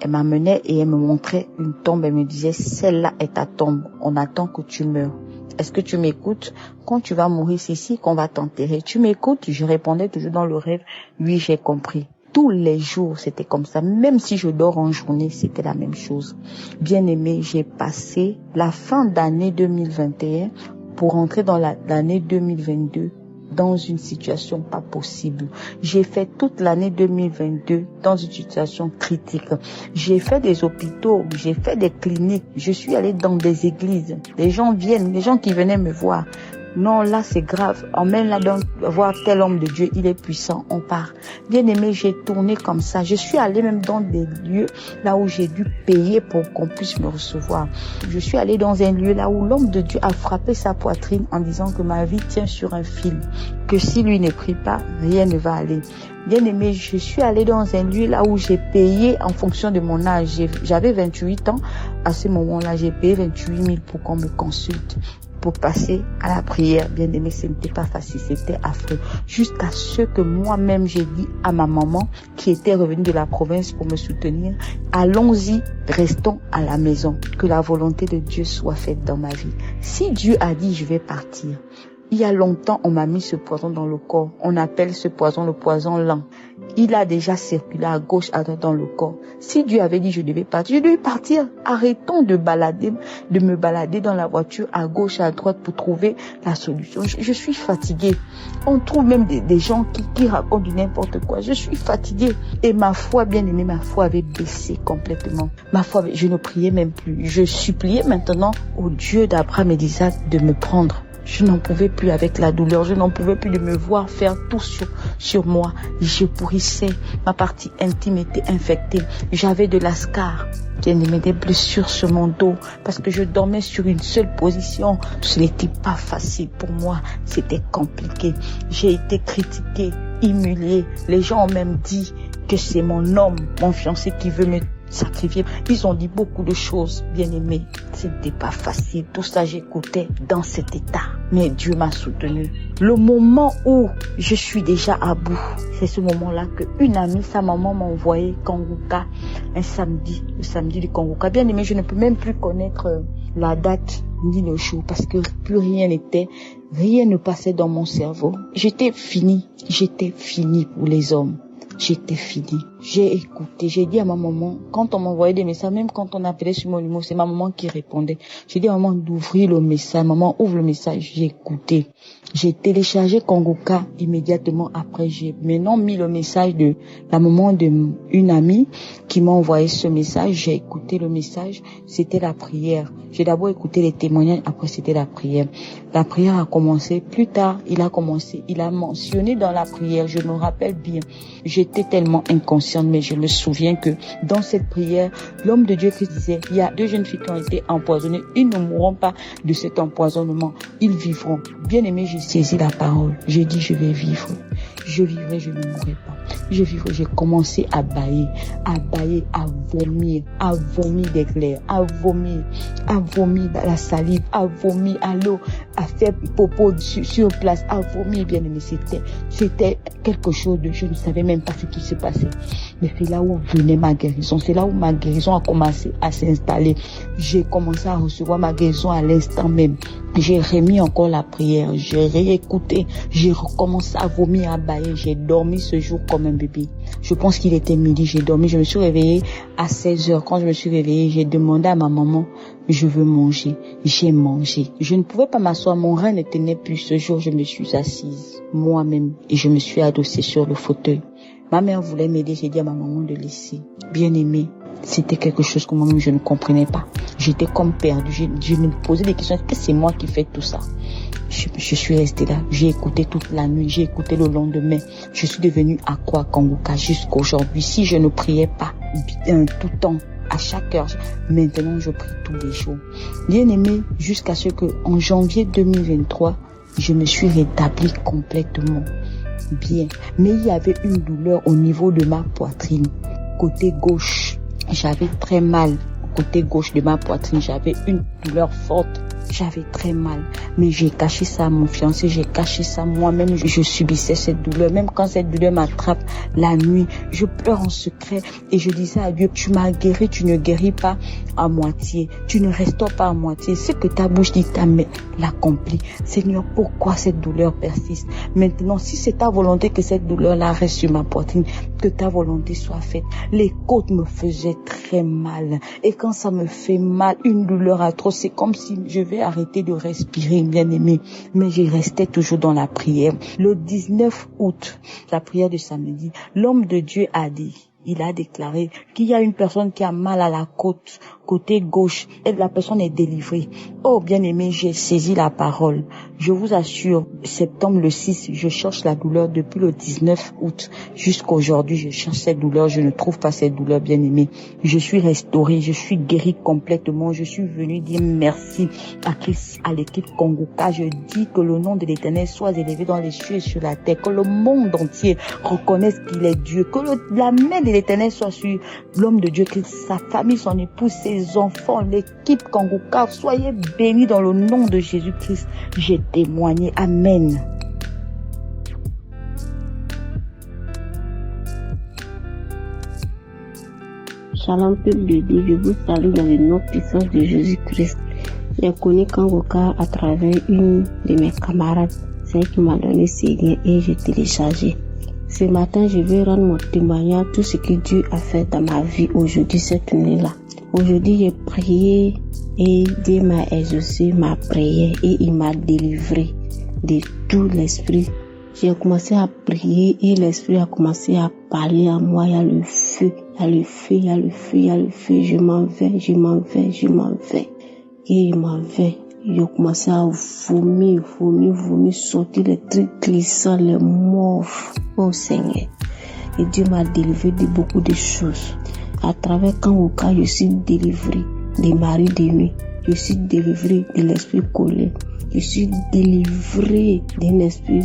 Elle m'amenait et elle me montrait une tombe. Elle me disait, celle-là est ta tombe. On attend que tu meurs. Est-ce que tu m'écoutes? Quand tu vas mourir, c'est ici qu'on va t'enterrer. Tu m'écoutes? Je répondais toujours dans le rêve, oui, j'ai compris. Tous les jours, c'était comme ça. Même si je dors en journée, c'était la même chose. Bien aimé, j'ai passé la fin d'année 2021 pour entrer dans l'année 2022 dans une situation pas possible. J'ai fait toute l'année 2022 dans une situation critique. J'ai fait des hôpitaux, j'ai fait des cliniques, je suis allée dans des églises. Les gens qui venaient me voir. Non, là c'est grave. Emmène là donc voir tel homme de Dieu, il est puissant, on part. Bien aimé, j'ai tourné comme ça. Je suis allée même dans des lieux là où j'ai dû payer pour qu'on puisse me recevoir. Je suis allée dans un lieu là où l'homme de Dieu a frappé sa poitrine en disant que ma vie tient sur un fil, que si lui ne prie pas, rien ne va aller. Bien aimé, je suis allée dans un lieu là où j'ai payé en fonction de mon âge. J'avais 28 ans. À ce moment-là, j'ai payé 28 000 pour qu'on me consulte, pour passer à la prière. Bien aimé, ce n'était pas facile, c'était affreux. Jusqu'à ce que moi-même j'ai dit à ma maman, qui était revenue de la province pour me soutenir, allons-y, restons à la maison. Que la volonté de Dieu soit faite dans ma vie. Si Dieu a dit je vais partir, il y a longtemps, on m'a mis ce poison dans le corps. On appelle ce poison le poison lent. Il a déjà circulé à gauche, à droite dans le corps. Si Dieu avait dit je devais partir. Arrêtons de me balader dans la voiture à gauche, à droite pour trouver la solution. Je suis fatiguée. On trouve même des gens qui racontent du n'importe quoi. Je suis fatiguée. Et ma foi, bien aimée, ma foi avait baissé complètement. Ma foi, je ne priais même plus. Je suppliais maintenant au Dieu d'Abraham et d'Isaac de me prendre. Je n'en pouvais plus avec la douleur, je n'en pouvais plus de me voir faire tout sur moi. Je pourrissais, ma partie intime était infectée. J'avais de l'ascar, des blessures sur mon dos parce que je dormais sur une seule position. Ce n'était pas facile pour moi, c'était compliqué. J'ai été critiquée, humiliée. Les gens ont même dit que c'est mon homme, mon fiancé qui veut me sacrifier. Ils ont dit beaucoup de choses, bien aimé. Ce n'était pas facile. Tout ça, j'écoutais dans cet état. Mais Dieu m'a soutenu. Le moment où je suis déjà à bout, c'est ce moment-là qu'une amie, sa maman m'a envoyé Kanguka un samedi, le samedi du Kanguka. Bien aimé, je ne peux même plus connaître la date ni le jour parce que plus rien ne passait dans mon cerveau. J'étais finie pour les hommes. J'étais finie. J'ai écouté. J'ai dit à ma maman, quand on m'envoyait des messages, même quand on appelait sur mon numéro, c'est ma maman qui répondait. J'ai dit à maman d'ouvrir le message. Maman ouvre le message. J'ai écouté. J'ai téléchargé Kanguka immédiatement après. J'ai maintenant mis le message de la maman d'une amie qui m'a envoyé ce message. J'ai écouté le message. C'était la prière. J'ai d'abord écouté les témoignages. Après, c'était la prière. La prière a commencé. Plus tard, il a mentionné dans la prière. Je me rappelle bien. J'étais tellement inconsciente, mais je me souviens que dans cette prière, l'homme de Dieu qui disait, il y a 2 jeunes filles qui ont été empoisonnées. Ils ne mourront pas de cet empoisonnement. Ils vivront. Bien aimé, j'ai saisi la parole. J'ai dit, je vais vivre. Je vivrai, je ne mourrai pas. Je vivrai. J'ai commencé à bâiller, à vomir d'éclairs, à vomir dans la salive, à vomir à l'eau, à faire popo sur place, à vomir, bien aimé. C'était quelque chose de, je ne savais même pas ce qui se passait. Mais c'est là où venait ma guérison. C'est là où ma guérison a commencé à s'installer. J'ai commencé à recevoir ma guérison à l'instant même. J'ai remis encore la prière. J'ai réécouté. J'ai recommencé à vomir, à bâiller. J'ai dormi ce jour comme un bébé. Je pense qu'il était midi. J'ai dormi. Je me suis réveillée à 16h. Quand je me suis réveillée, j'ai demandé à ma maman, je veux manger. J'ai mangé. Je ne pouvais pas m'asseoir. Mon rein ne tenait plus. Ce jour, je me suis assise moi-même et je me suis adossée sur le fauteuil. Ma mère voulait m'aider. J'ai dit à ma maman de laisser. Bien aimée. C'était quelque chose que moi-même je ne comprenais pas. J'étais comme perdue. Je me posais des questions. Est-ce que c'est moi qui fais tout ça? Je suis restée là. J'ai écouté toute la nuit. J'ai écouté le lendemain. Je suis devenue Aqua Kanguka jusqu'aujourd'hui. Si je ne priais pas tout le temps, à chaque heure, maintenant je prie tous les jours. Bien aimé, jusqu'à ce que en janvier 2023, je me suis rétablie complètement bien. Mais il y avait une douleur au niveau de ma poitrine. Côté gauche, j'avais très mal. Côté gauche de ma poitrine, j'avais une douleur forte. J'avais très mal. Mais j'ai caché ça à mon fiancé, j'ai caché ça moi-même. Je subissais cette douleur. Même quand cette douleur m'attrape la nuit, je pleure en secret et je disais à Dieu, tu m'as guéri, tu ne guéris pas à moitié. Tu ne restaures pas à moitié. Ce que ta bouche dit, ta main l'accomplit. Seigneur, pourquoi cette douleur persiste? Maintenant, si c'est ta volonté que cette douleur-là reste sur ma poitrine, que ta volonté soit faite. Les côtes me faisaient très mal. Et quand ça me fait mal, une douleur atroce, c'est comme si je vais arrêter de respirer, bien aimé. Mais je restais toujours dans la prière. Le 19 août, la prière de samedi, l'homme de Dieu a dit, il a déclaré qu'il y a une personne qui a mal à la côte côté gauche et la personne est délivrée. Oh, bien-aimé, j'ai saisi la parole. Je vous assure, septembre le 6, je cherche la douleur depuis le 19 août jusqu'à aujourd'hui. Je cherche cette douleur, je ne trouve pas cette douleur, bien-aimé. Je suis restaurée, je suis guérie complètement. Je suis venue dire merci à Christ, à l'équipe Kongoka. Je dis que le nom de l'Éternel soit élevé dans les cieux et sur la terre, que le monde entier reconnaisse qu'il est Dieu, que la main de l'Éternel soit sur l'homme de Dieu, que sa famille, son épouse, ses enfants, l'équipe Kongoka. Soyez bénis dans le nom de Jésus-Christ. J'ai témoigné. Amen. Shalom, peuple de Dieu, je vous salue dans le nom puissant de Jésus-Christ. J'ai connu Kongoka à travers une de mes camarades, celle qui m'a donné ces liens et j'ai téléchargé. Ce matin, je vais rendre mon témoignage, tout ce que Dieu a fait dans ma vie aujourd'hui, cette nuit-là. Aujourd'hui, j'ai prié et Dieu m'a exaucé ma prière et il m'a délivré de tout l'esprit. J'ai commencé à prier et l'esprit a commencé à parler à moi. Il y a le feu, il y a le feu, il y a le feu, il y a le feu. Je m'en vais, je m'en vais, je m'en vais. Et je m'en vais. J'ai commencé à vomir, sortir les trucs glissants, les mauves. Oh Seigneur. Et Dieu m'a délivré de beaucoup de choses. À travers Kongoka, je suis délivré des maris de nuit. Je suis délivré de l'esprit colère. Je suis délivré d'un esprit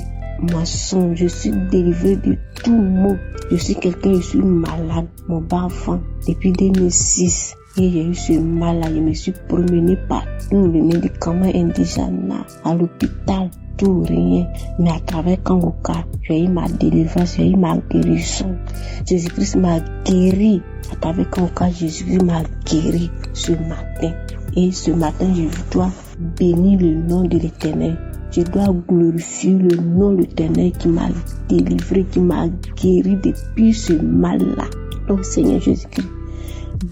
maçon. Je suis délivré de tout mot. Je suis quelqu'un, je suis malade. Mon bas-ventre depuis 2006. Et j'ai eu ce mal-là. Je me suis promené partout. Les médicaments indigènes, à l'hôpital, tout, rien. Mais à travers Kongoka, j'ai eu ma délivrance, j'ai eu ma guérison. Jésus-Christ m'a guéri. À travers Kongoka, Jésus-Christ m'a guéri ce matin. Et ce matin, je dois bénir le nom de l'Éternel. Je dois glorifier le nom de l'Éternel qui m'a délivré, qui m'a guéri depuis ce mal-là. Donc, Seigneur Jésus-Christ,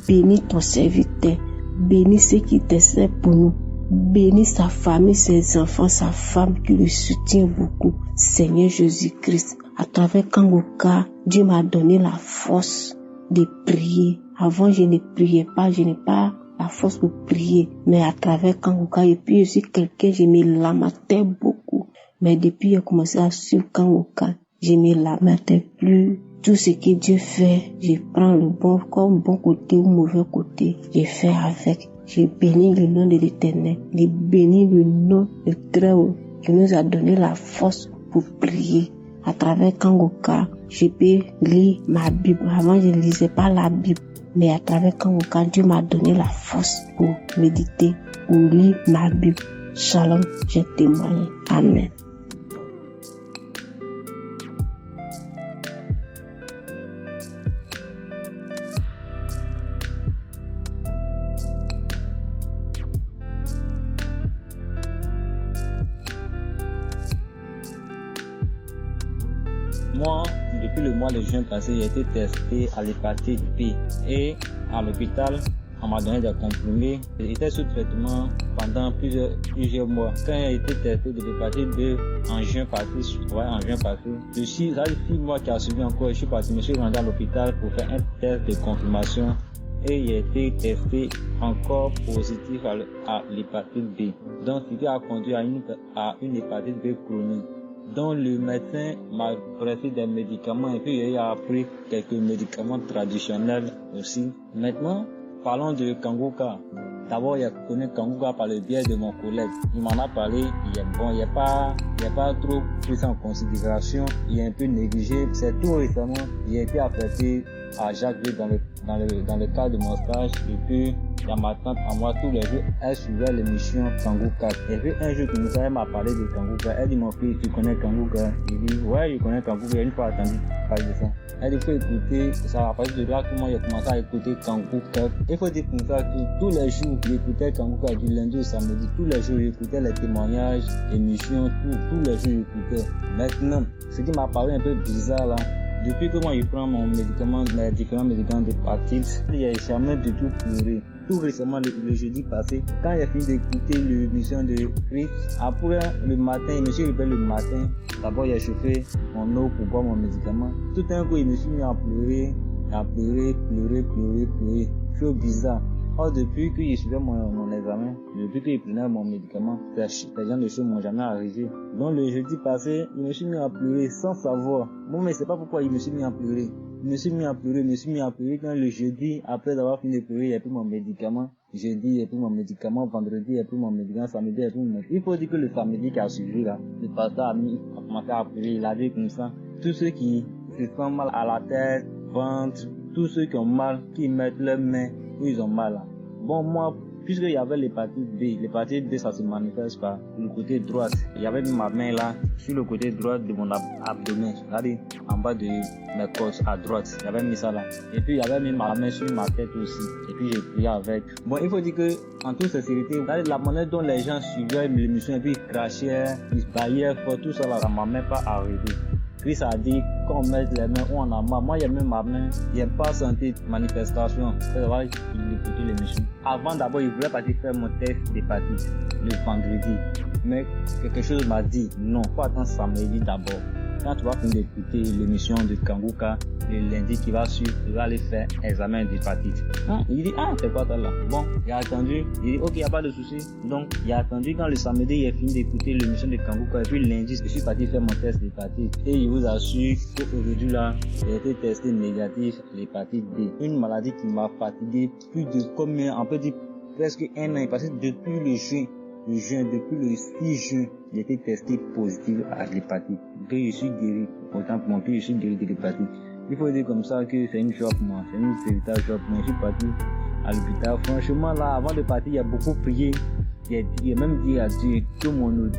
bénis ton serviteur, bénis ceux qui t'essaient pour nous, bénis sa famille, ses enfants, sa femme qui le soutient beaucoup. Seigneur Jésus-Christ, à travers Kongoka, Dieu m'a donné la force de prier. Avant, je ne priais pas, je n'ai pas la force pour prier. Mais à travers Kongoka, et puis je suis quelqu'un, je me lamentais beaucoup. Mais depuis que j'ai commencé à suivre Kongoka, je me lamentais plus. Tout ce que Dieu fait, je prends le bon comme bon côté ou mauvais côté, je fais avec. Je bénis le nom de l'Éternel. Je bénis le nom de Très-Haut qui nous a donné la force pour prier. À travers Kongoka, je peux lire ma Bible. Avant, je ne lisais pas la Bible. Mais à travers Kongoka, Dieu m'a donné la force pour méditer, pour lire ma Bible. Shalom, j'ai témoigné. Amen. Moi, depuis le mois de juin passé, j'ai été testé à l'hépatite B et à l'hôpital, on m'a donné des comprimés. J'étais sous traitement pendant plusieurs mois. Quand j'ai été testé de l'hépatite B en juin passé, je suis, ça fait 6 mois qui a suivi encore, je suis rendu à l'hôpital pour faire un test de confirmation et j'ai été testé encore positif à l'hépatite B. Donc, ce qui a conduit à une hépatite B chronique. Donc le médecin m'a prescrit des médicaments et puis j'ai appris quelques médicaments traditionnels aussi. Maintenant, parlons de Kongoka. D'abord, j'ai connu Kongoka par le biais de mon collègue. Il m'en a parlé, il n'est pas trop pris en considération, il est un peu négligé. C'est tout récemment, j'ai été affecté à Jacques dans le cadre de mon stage et puis dans ma tante à moi tous les jours elle suivait l'émission Kongoka. Et puis un jour elle m'a parlé de Kongoka. Elle dit mon fils, tu connais Kongoka? Il dit ouais, je connais Kongoka, j'ai une fois entendu parler de ça. Elle dit faut écouter ça. À partir de là, tout le monde a commencé à écouter Kongoka. Il faut dire comme ça que tous les jours j'écoutais Kongoka du lundi au samedi, tous les jours j'écoutais les témoignages, émissions, tous les jours j'écoutais. Maintenant, ce qui m'a paru un peu bizarre là, depuis que moi je prends mon médicament, mes différents médicaments d'hépatite, il n'y a jamais du tout pleuré. Tout récemment, le jeudi passé, quand j'ai fini d'écouter l'émission de Chris, après le matin, je me suis réveillé le matin. D'abord, j'ai chauffé mon eau pour boire mon médicament. Tout d'un coup, je me suis mis à pleurer. Chose bizarre. Or, depuis que je suivais mon examen, depuis que je prenais mon médicament, ces gens de choses m'ont jamais arrivé. Donc le jeudi passé, je me suis mis à pleurer sans savoir. Bon, mais c'est pas pourquoi je me suis mis à pleurer. Je me suis mis à pleurer quand le jeudi, après avoir fini de pleurer, j'ai pris mon médicament. Jeudi, j'ai pris mon médicament. Vendredi, j'ai pris mon médicament. Samedi, j'ai pris mon médicament. Il faut dire que le samedi qui a suivi là, le pasteur a commencé à pleurer. Il a dit comme ça, tous ceux qui se sentent mal à la tête, ventre, tous ceux qui ont mal, qui mettent leurs mains où ils ont mal là. Bon, moi, puisqu'il y avait l'hépatite B, ça se manifeste par le côté droit. Il y avait ma main là, sur le côté droit de mon abdomen, c'est-à-dire en bas de mes côtes à droite. J'avais mis ça là. Et puis, il y avait mis ma main sur ma tête aussi. Et puis, j'ai prié avec. Bon, il faut dire que, en toute sincérité, la manière dont les gens suivaient l'émission et puis ils crachaient, ils baillaient fort, tout ça là, ça m'a même pas arrivé. Christ a dit qu'on mette les mains où on a mal. Moi, il y a même ma main, il n'y a pas senti de manifestation. C'est vrai, il écoutait l'émission. Avant d'abord, il voulait partir faire mon test d'hépatite le vendredi. Mais quelque chose m'a dit, non, faut attendre samedi d'abord. Quand tu vas finir d'écouter l'émission de Kanguka, le lundi qui va suivre, tu vas aller faire examen d'hépatite. Il dit, c'est quoi ça là? Bon, il a attendu, il dit, ok, il n'y a pas de souci. Donc, il a attendu quand le samedi, il a fini d'écouter l'émission de Kanguka. Et puis le lundi, je suis parti faire mon test d'hépatite. Et je vous assure qu'aujourd'hui là, j'ai été testé négatif l'hépatite B. Une maladie qui m'a fatigué plus de combien, on peut dire presque un an. Parce que depuis le depuis le 6 juin, j'ai été testé positif à l'hépatite. Que je suis guéri. Autant pour mon pays, je suis guéri de l'hépatite. Il faut dire comme ça que c'est une joie pour moi. C'est une véritable joie pour moi. Je suis parti à l'hôpital. Franchement, là, avant de partir, il y a beaucoup prié. J'ai même dit à Dieu que mon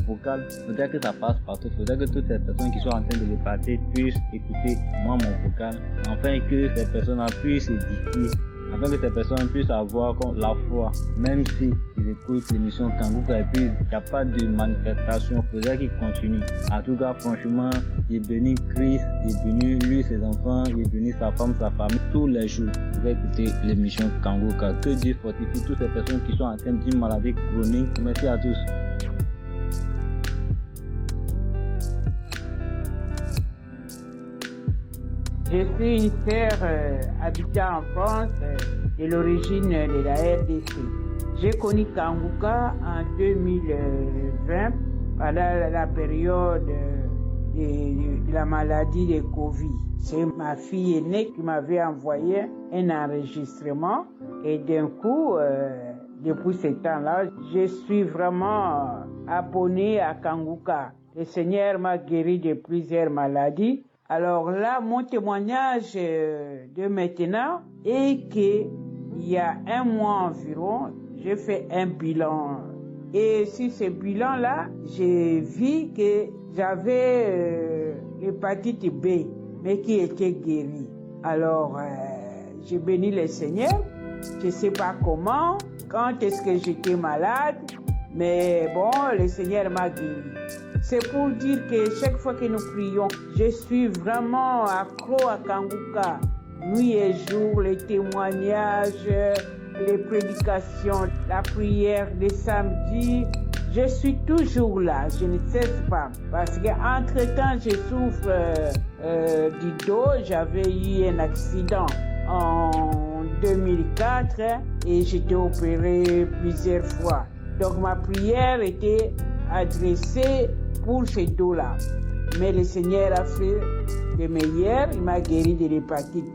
vocal, faudrait que ça passe partout. Faudrait que toutes ces personnes qui sont en train de l'hépatite puissent écouter moi, mon vocal. Afin que ces personnes puissent édifier. Afin que ces personnes puissent avoir la foi, même si ils écoutent l'émission Kanguka et puis il n'y a pas de manifestation, il faudrait qu'ils continuent. En tout cas, franchement, il est béni Christ, il est béni lui, ses enfants, il est béni sa femme, sa famille, tous les jours. Vous pouvez écouter l'émission Kanguka. Que Dieu fortifie toutes ces personnes qui sont atteintes d'une maladie chronique. Merci à tous. Je suis une sœur habitant en France, de l'origine de la RDC. J'ai connu Kanguka en 2020, pendant la période de la maladie de Covid. C'est ma fille aînée qui m'avait envoyé un enregistrement et d'un coup, depuis ce temps-là, je suis vraiment abonné à Kanguka. Le Seigneur m'a guéri de plusieurs maladies. Alors là, mon témoignage de maintenant est que il y a un mois environ, j'ai fait un bilan. Et sur ce bilan-là, j'ai vu que j'avais l'hépatite B, mais qui était guérie. Alors, j'ai béni le Seigneur. Je sais pas comment, quand est-ce que j'étais malade, mais bon, le Seigneur m'a guéri. C'est pour dire que chaque fois que nous prions, je suis vraiment accro à Kanguka. Nuit et jour, les témoignages, les prédications, la prière des samedis. Je suis toujours là, je ne cesse pas. Parce qu'entre-temps, je souffre du dos. J'avais eu un accident en 2004 et j'étais opéré plusieurs fois. Donc ma prière était adressée pour ces dos-là. Mais le Seigneur a fait de meilleur. Il m'a guéri de l'hépatite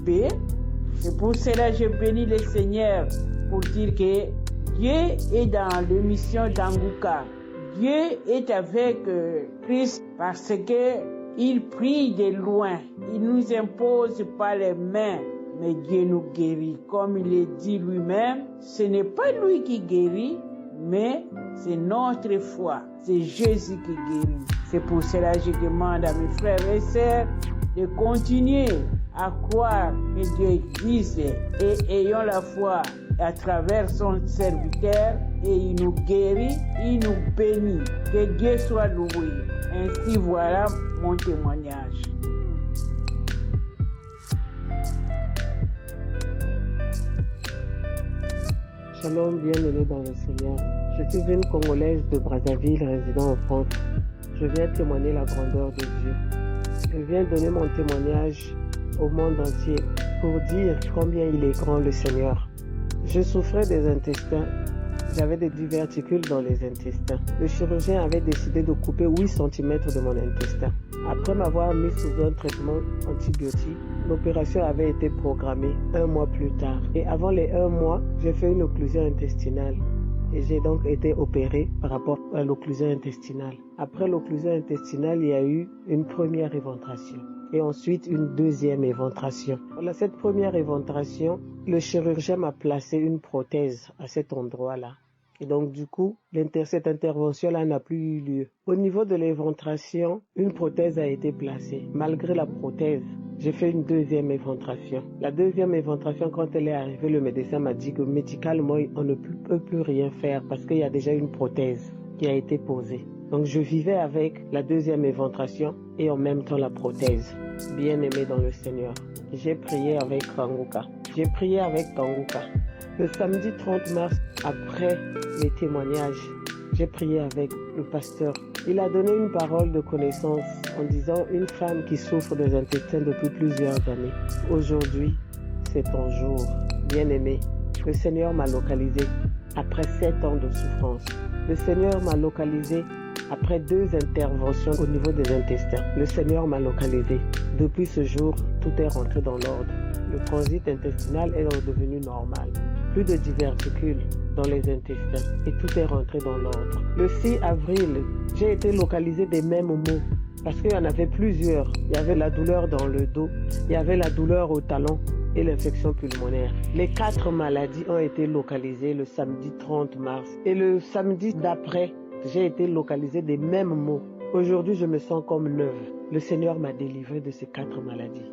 B. C'est pour cela que je bénis le Seigneur pour dire que Dieu est dans l'émission d'Anguka. Dieu est avec Christ parce que il prie de loin. Il nous impose pas les mains, mais Dieu nous guérit. Comme il est dit lui-même, ce n'est pas lui qui guérit, mais c'est notre foi. C'est Jésus qui guérit. C'est pour cela que je demande à mes frères et sœurs de continuer à croire que Dieu existe et ayons la foi à travers son serviteur et il nous guérit, il nous bénit. Que Dieu soit loué. Ainsi voilà mon témoignage. Shalom, bien-aimé dans le Seigneur. Je suis une Congolaise de Brazzaville, résidant en France. Je viens témoigner la grandeur de Dieu. Je viens donner mon témoignage au monde entier pour dire combien il est grand le Seigneur. Je souffrais des intestins. J'avais des diverticules dans les intestins. Le chirurgien avait décidé de couper 8 cm de mon intestin. Après m'avoir mis sous un traitement antibiotique, l'opération avait été programmée 1 mois plus tard. Et avant les 1 mois, j'ai fait une occlusion intestinale. Et j'ai donc été opéré par rapport à l'occlusion intestinale. Après l'occlusion intestinale, il y a eu une première éventration. Et ensuite une deuxième éventration. Voilà, cette première éventration, le chirurgien m'a placé une prothèse à cet endroit-là. Et donc du coup, cette intervention-là n'a plus eu lieu. Au niveau de l'éventration, une prothèse a été placée. Malgré la prothèse, j'ai fait une deuxième éventration. La deuxième éventration, quand elle est arrivée, le médecin m'a dit que médicalement, on ne peut plus rien faire parce qu'il y a déjà une prothèse qui a été posée. Donc je vivais avec la deuxième éventration et en même temps la prothèse. Bien aimé dans le Seigneur. J'ai prié avec Kanguka. Le samedi 30 mars, après les témoignages, j'ai prié avec le pasteur. Il a donné une parole de connaissance en disant une femme qui souffre des intestins depuis plusieurs années. Aujourd'hui, c'est ton jour. Bien aimé, le Seigneur m'a localisé après 7 ans de souffrance. Le Seigneur m'a localisé après 2 interventions au niveau des intestins. Le Seigneur m'a localisé. Depuis ce jour, tout est rentré dans l'ordre. Le transit intestinal est redevenu normal. Plus de diverticules dans les intestins et tout est rentré dans l'ordre. Le 6 avril, j'ai été localisé des mêmes maux parce qu'il y en avait plusieurs. Il y avait la douleur dans le dos, il y avait la douleur au talon et l'infection pulmonaire. Les 4 maladies ont été localisées le samedi 30 mars et le samedi d'après, j'ai été localisé des mêmes maux. Aujourd'hui, je me sens comme neuve. Le Seigneur m'a délivré de ces 4 maladies.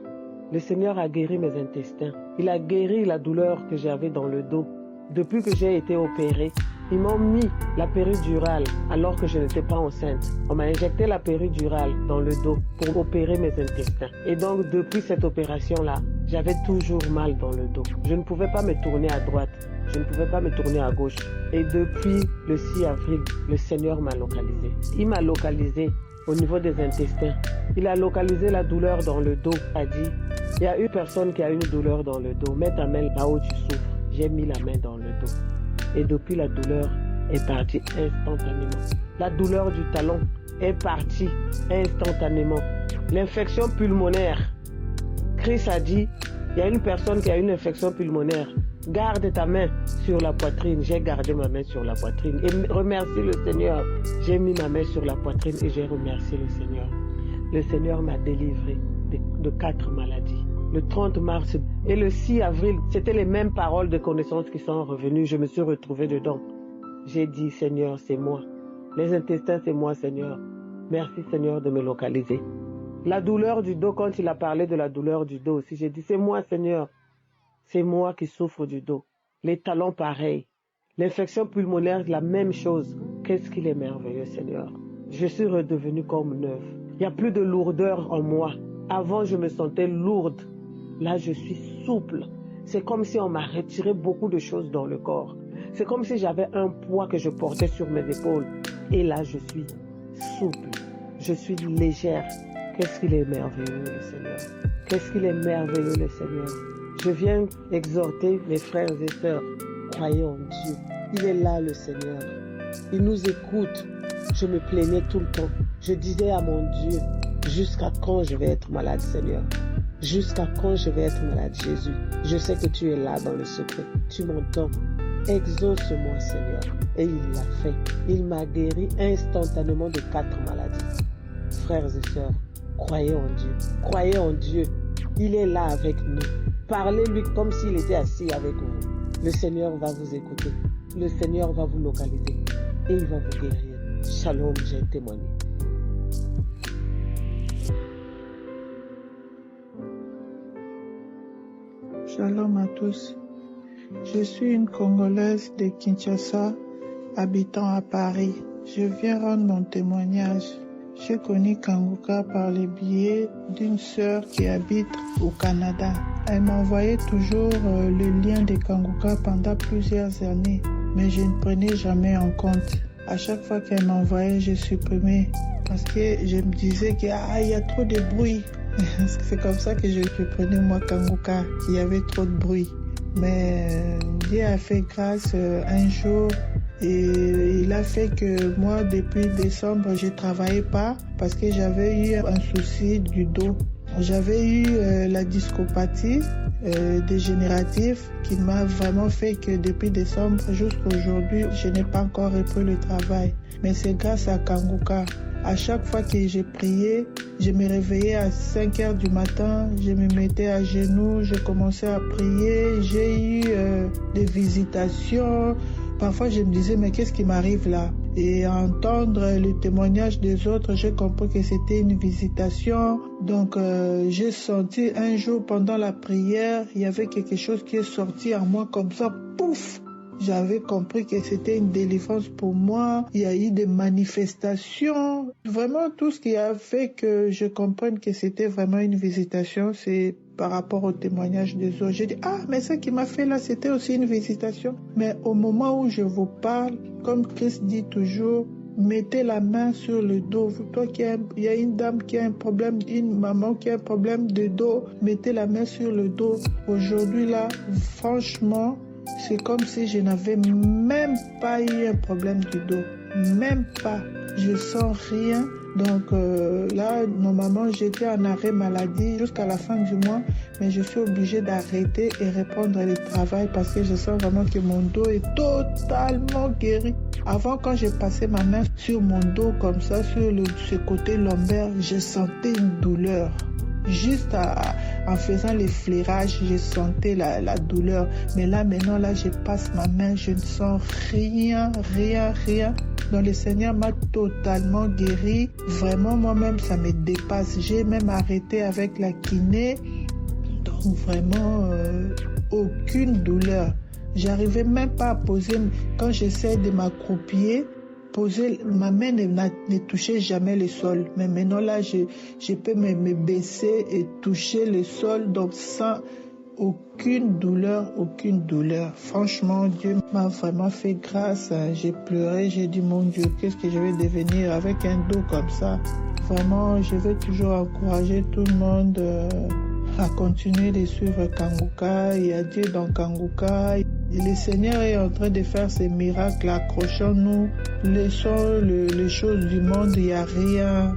Le Seigneur a guéri mes intestins. Il a guéri la douleur que j'avais dans le dos. Depuis que j'ai été opérée, ils m'ont mis la péridurale alors que je n'étais pas enceinte. On m'a injecté la péridurale dans le dos pour opérer mes intestins. Et donc, depuis cette opération-là, j'avais toujours mal dans le dos. Je ne pouvais pas me tourner à droite. Je ne pouvais pas me tourner à gauche. Et depuis le 6 avril, le Seigneur m'a localisé. Il m'a localisé au niveau des intestins. Il a localisé la douleur dans le dos. Il a dit, il y a une personne qui a une douleur dans le dos. Mets ta main là où tu souffres. J'ai mis la main dans le dos. Et depuis, la douleur est partie instantanément. La douleur du talon est partie instantanément. L'infection pulmonaire. Christ a dit, il y a une personne qui a une infection pulmonaire. Garde ta main sur la poitrine. J'ai gardé ma main sur la poitrine. Et remercie le Seigneur. J'ai mis ma main sur la poitrine et j'ai remercié le Seigneur. Le Seigneur m'a délivré de 4 maladies. Le 30 mars et le 6 avril, c'était les mêmes paroles de connaissance qui sont revenues. Je me suis retrouvée dedans. J'ai dit, Seigneur, c'est moi. Les intestins, c'est moi, Seigneur. Merci, Seigneur, de me localiser. La douleur du dos, quand il a parlé de la douleur du dos aussi, j'ai dit, c'est moi, Seigneur. C'est moi qui souffre du dos. Les talons, pareil. L'infection pulmonaire, la même chose. Qu'est-ce qu'il est merveilleux, Seigneur. Je suis redevenue comme neuve. Il n'y a plus de lourdeur en moi. Avant, je me sentais lourde. Là, je suis souple. C'est comme si on m'a retiré beaucoup de choses dans le corps. C'est comme si j'avais un poids que je portais sur mes épaules. Et là, je suis souple. Je suis légère. Qu'est-ce qu'il est merveilleux, le Seigneur. Qu'est-ce qu'il est merveilleux, le Seigneur. Je viens exhorter mes frères et sœurs. Croyez en Dieu. Il est là, le Seigneur. Il nous écoute. Je me plaignais tout le temps. Je disais à mon Dieu, jusqu'à quand je vais être malade, Seigneur? Jusqu'à quand je vais être malade, Jésus? Je sais que tu es là dans le secret. Tu m'entends. Exauce-moi, Seigneur. Et il l'a fait. Il m'a guéri instantanément de 4 maladies. Frères et sœurs, croyez en Dieu. Croyez en Dieu. Il est là avec nous. Parlez-lui comme s'il était assis avec vous. Le Seigneur va vous écouter. Le Seigneur va vous localiser. Et il va vous guérir. Shalom, j'ai témoigné. Shalom à tous. Je suis une Congolaise de Kinshasa, habitant à Paris. Je viens rendre mon témoignage. J'ai connu Kanguka par le biais d'une sœur qui habite au Canada. Elle m'envoyait toujours le lien de Kanguka pendant plusieurs années, mais je ne prenais jamais en compte. À chaque fois qu'elle m'envoyait, je supprimais parce que je me disais qu'il y a trop de bruit. C'est comme ça que je prenais moi Kanguka, qu'il y avait trop de bruit. Mais Dieu a fait grâce un jour et il a fait que moi, depuis décembre, je ne travaillais pas parce que j'avais eu un souci du dos. J'avais eu la discopathie dégénérative qui m'a vraiment fait que depuis décembre jusqu'à aujourd'hui, je n'ai pas encore repris le travail. Mais c'est grâce à Kanguka. À chaque fois que j'ai prié, je me réveillais à 5 heures du matin, je me mettais à genoux, je commençais à prier. J'ai eu des visitations. Parfois, je me disais, mais qu'est-ce qui m'arrive là? Et à entendre le témoignage des autres, j'ai compris que c'était une visitation. Donc, j'ai senti un jour pendant la prière, il y avait quelque chose qui est sorti en moi comme ça, pouf! J'avais compris que c'était une délivrance pour moi. Il y a eu des manifestations. Vraiment, tout ce qui a fait que je comprenne que c'était vraiment une visitation, c'est par rapport au témoignage des autres. J'ai dit, mais ce qui m'a fait là, c'était aussi une visitation. Mais au moment où je vous parle, comme Christ dit toujours, mettez la main sur le dos. Toi il y a une dame qui a un problème, une maman qui a un problème de dos, mettez la main sur le dos. Aujourd'hui là, franchement, c'est comme si je n'avais même pas eu un problème du dos. Même pas. Je sens rien. Donc là, normalement, j'étais en arrêt maladie jusqu'à la fin du mois. Mais je suis obligée d'arrêter et reprendre le travail parce que je sens vraiment que mon dos est totalement guéri. Avant, quand j'ai passé ma main sur mon dos comme ça, sur ce côté lombaire, je sentais une douleur. Juste en faisant les flairages, je sentais la douleur. Mais là, maintenant, là, je passe ma main, je ne sens rien. Donc, le Seigneur m'a totalement guéri. Vraiment, moi-même, ça me dépasse. J'ai même arrêté avec la kiné. Donc, vraiment, aucune douleur. J'arrivais même pas à poser, quand j'essaie de m'accroupir, ma main ne touchait jamais le sol. Mais maintenant là, je peux me baisser et toucher le sol, donc sans aucune douleur. Franchement, Dieu m'a vraiment fait grâce. J'ai pleuré, j'ai dit, mon Dieu, qu'est-ce que je vais devenir avec un dos comme ça? Vraiment, je vais toujours encourager tout le monde à continuer de suivre Kanguka. Il y a Dieu dans Kanguka. Le Seigneur est en train de faire ses miracles. Accrochons-nous, laissons les choses du monde, il n'y a rien.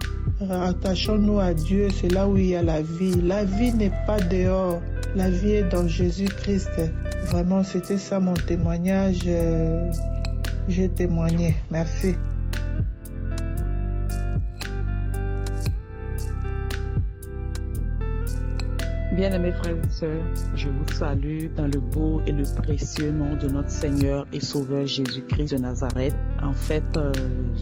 Attachons-nous à Dieu, c'est là où il y a la vie. La vie n'est pas dehors, la vie est dans Jésus-Christ. Vraiment, c'était ça mon témoignage. J'ai témoigné. Merci. Bien-aimés frères et sœurs, je vous salue dans le beau et le précieux nom de notre Seigneur et Sauveur Jésus-Christ de Nazareth. En fait,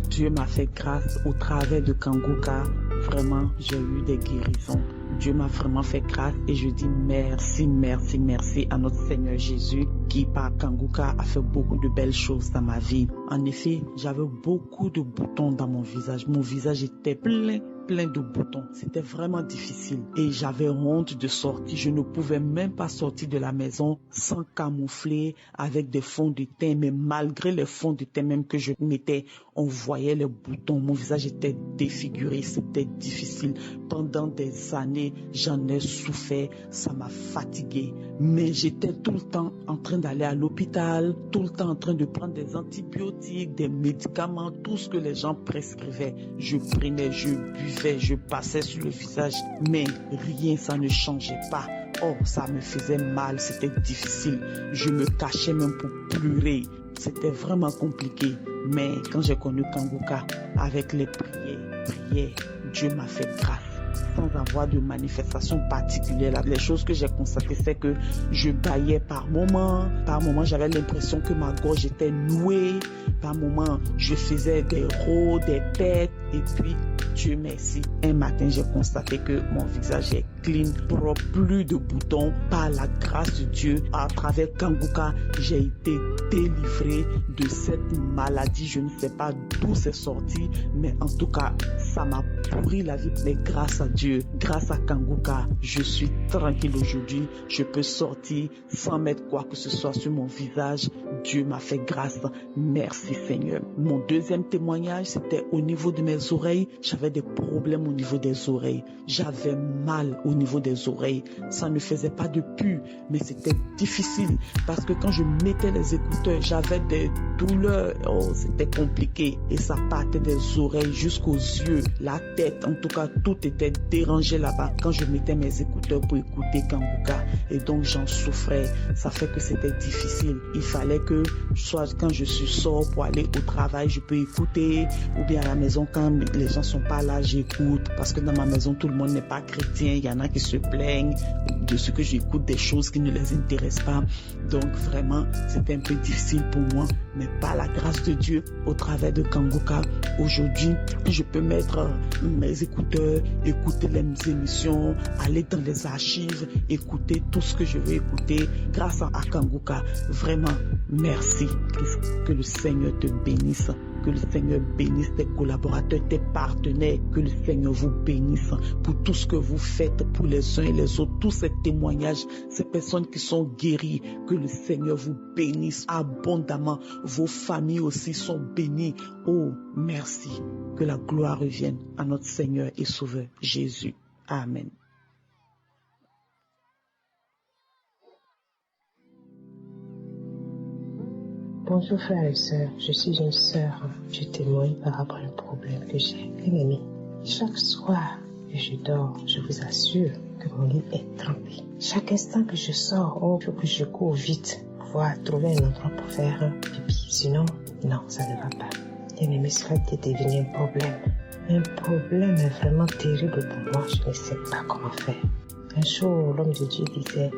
Dieu m'a fait grâce au travers de Kanguka. Vraiment, j'ai eu des guérisons. Dieu m'a vraiment fait grâce et je dis merci à notre Seigneur Jésus qui par Kanguka a fait beaucoup de belles choses dans ma vie. En effet, j'avais beaucoup de boutons dans mon visage. Mon visage était plein de boutons. C'était vraiment difficile et j'avais honte de sortir. Je ne pouvais même pas sortir de la maison sans camoufler avec des fonds de teint. Mais malgré les fonds de teint même que je mettais, on voyait les boutons. Mon visage était défiguré. C'était difficile. Pendant des années, j'en ai souffert. Ça m'a fatigué. Mais j'étais tout le temps en train d'aller à l'hôpital, tout le temps en train de prendre des antibiotiques, des médicaments, tout ce que les gens prescrivaient. Je prenais, je buvais, je passais sur le visage, mais rien, ça ne changeait pas. Oh, ça me faisait mal, c'était difficile. Je me cachais même pour pleurer. C'était vraiment compliqué. Mais quand j'ai connu Kanguka, avec les prières, Dieu m'a fait grâce. Sans avoir de manifestation particulière. Les choses que j'ai constatées, c'est que je bâillais par moment. Par moment, j'avais l'impression que ma gorge était nouée. Par moment, je faisais des rôles, des têtes. Et puis, Dieu merci, un matin, j'ai constaté que mon visage est clean, propre, plus de boutons. Par la grâce de Dieu, à travers Kanguka, j'ai été délivré de cette maladie. Je ne sais pas d'où c'est sorti, mais en tout cas, ça m'a pourri la vie. Mais grâce à Dieu, grâce à Kanguka, je suis tranquille aujourd'hui. Je peux sortir sans mettre quoi que ce soit sur mon visage. Dieu m'a fait grâce. Merci Seigneur. Mon deuxième témoignage, c'était au niveau de mes oreilles. j'avais des problèmes au niveau des oreilles. J'avais mal au niveau des oreilles. Ça ne faisait pas de pu, mais c'était difficile parce que quand je mettais les écouteurs, j'avais des douleurs. Oh, c'était compliqué. Et ça partait des oreilles jusqu'aux yeux, la tête. En tout cas, tout était dérangé là-bas quand je mettais mes écouteurs pour écouter Kanguka. Et donc, j'en souffrais. Ça fait que c'était difficile. Il fallait que, soit quand je sors pour aller au travail, je peux écouter, ou bien à la maison, quand les gens sont pas là, j'écoute. Parce que dans ma maison, tout le monde n'est pas chrétien. Il y en a qui se plaignent de ce que j'écoute, des choses qui ne les intéressent pas. Donc, vraiment, c'était un peu difficile pour moi. Mais par la grâce de Dieu, au travers de Kanguka, aujourd'hui, je peux mettre mes écouteurs, écouter les émissions, aller dans les archives, écouter tout ce que je veux écouter grâce à Kanguka. Vraiment, merci. Que le Seigneur te bénisse. Que le Seigneur bénisse tes collaborateurs, tes partenaires. Que le Seigneur vous bénisse pour tout ce que vous faites pour les uns et les autres. Tous ces témoignages, ces personnes qui sont guéries. Que le Seigneur vous bénisse abondamment. Vos familles aussi sont bénies. Oh, merci. Que la gloire revienne à notre Seigneur et Sauveur Jésus. Amen. Bonjour frères et sœurs, je suis une sœur. Je témoigne par rapport à un problème que j'ai. Bien-aimé, chaque soir que je dors, je vous assure que mon lit est trempé. Chaque instant que je sors, il faut que je cours vite pour pouvoir trouver un endroit pour faire un pipi. Sinon, non, ça ne va pas. Bien-aimé, cela est devenu un problème. Un problème vraiment terrible pour moi. Je ne sais pas comment faire. Un jour, l'homme de Dieu disait,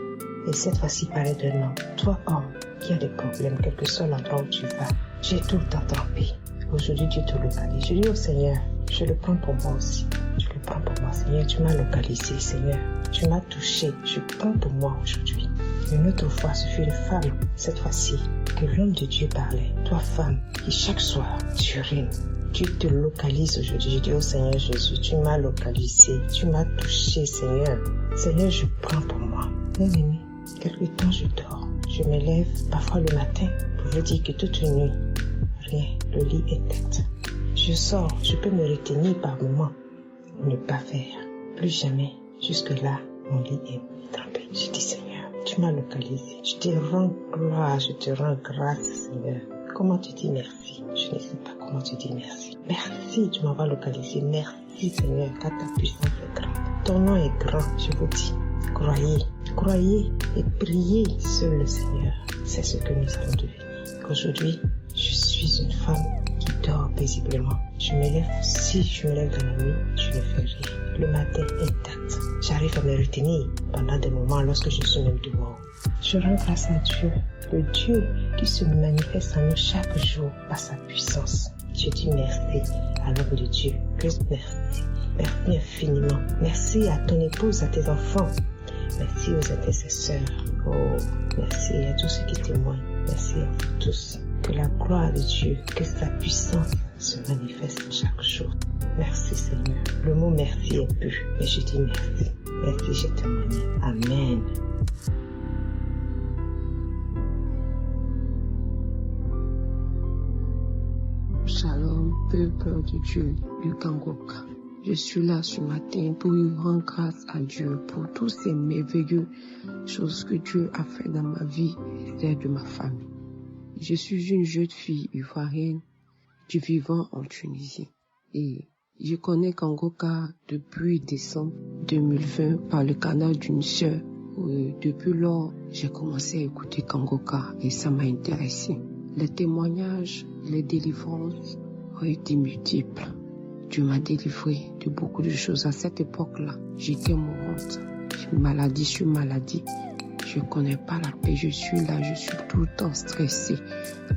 et cette fois-ci parlait d'un homme. Toi, homme, qui a des problèmes, quel que soit l'endroit où tu vas, j'ai tout le temps trempé. Aujourd'hui, Dieu te localise. Je dis au Seigneur, je le prends pour moi aussi. Je le prends pour moi, Seigneur. Tu m'as localisé, Seigneur. Tu m'as touché. Je prends pour moi aujourd'hui. Une autre fois, ce fut une femme, cette fois-ci, que l'homme de Dieu parlait. Toi, femme, qui chaque soir, tu urines. Tu te localises aujourd'hui. Je dis au Seigneur Jésus, tu m'as localisé. Tu m'as touché, Seigneur. Seigneur, je prends pour moi. Bien-aimé, quelque temps je dors. Je me lève parfois le matin pour vous dire que toute une nuit, rien, le lit est tête. Je sors, je peux me retenir par moments, ne pas faire. Plus jamais, jusque-là, mon lit est trempé. Je dis Seigneur, tu m'as localisé. Je te rends gloire, je te rends grâce, Seigneur. Comment tu dis merci? Je ne sais pas comment tu dis merci. Merci, tu m'as localisé. Merci, Seigneur, car ta puissance est grande. Ton nom est grand, je vous dis. Croyez, croyez et priez seul le Seigneur. C'est ce que nous allons devenir. Aujourd'hui, je suis une femme qui dort paisiblement. Je me lève, si je me lève dans la nuit, je ne fais rien. Le matin intact. J'arrive à me retenir pendant des moments lorsque je suis même dehors. Je rends grâce à Dieu, le Dieu qui se manifeste en nous chaque jour par sa puissance. Je dis merci à l'homme de Dieu. Merci. Merci infiniment. Merci à ton épouse, à tes enfants. Merci aux intercesseurs. Oh, merci à tous ceux qui témoignent. Merci à vous tous. Que la gloire de Dieu, que sa puissance se manifeste chaque jour. Merci Seigneur. Le mot merci est peu, mais je dis merci. Merci, j'ai témoigné. Amen. Shalom, peuple de Dieu du Kanguka. Je suis là ce matin pour lui rendre grâce à Dieu pour toutes ces merveilleuses choses que Dieu a fait dans ma vie et celle de ma famille. Je suis une jeune fille ivoirienne du vivant en Tunisie et je connais Kanguka depuis décembre 2020 par le canal d'une sœur. Depuis lors, j'ai commencé à écouter Kanguka et ça m'a intéressé. Les témoignages, les délivrances ont été multiples. Dieu m'a délivré de beaucoup de choses. À cette époque-là, j'étais mourante. Maladie sur maladie. Je connais pas la paix. Je suis là, je suis tout le temps stressée.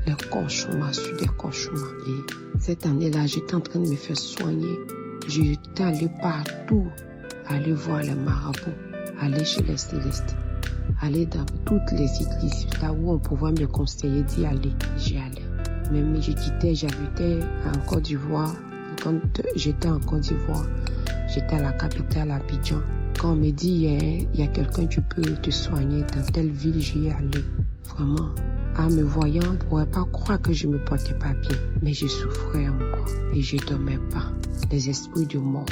Les cauchemars sur des cauchemars. Et cette année-là, j'étais en train de me faire soigner. J'étais allée partout. Aller voir les marabouts. Aller chez les célestes. Aller dans toutes les églises. Là où on pouvait me conseiller d'y aller. J'y allais. Même j'habitais en Côte d'Ivoire. Quand j'étais en Côte d'Ivoire, j'étais à la capitale, Abidjan. Quand on me dit, il y a quelqu'un, tu peux te soigner dans telle ville, j'y ai allé. Vraiment, en me voyant, on ne pourrait pas croire que je me portais pas bien. Mais je souffrais encore et je ne dormais pas. les esprits de mort,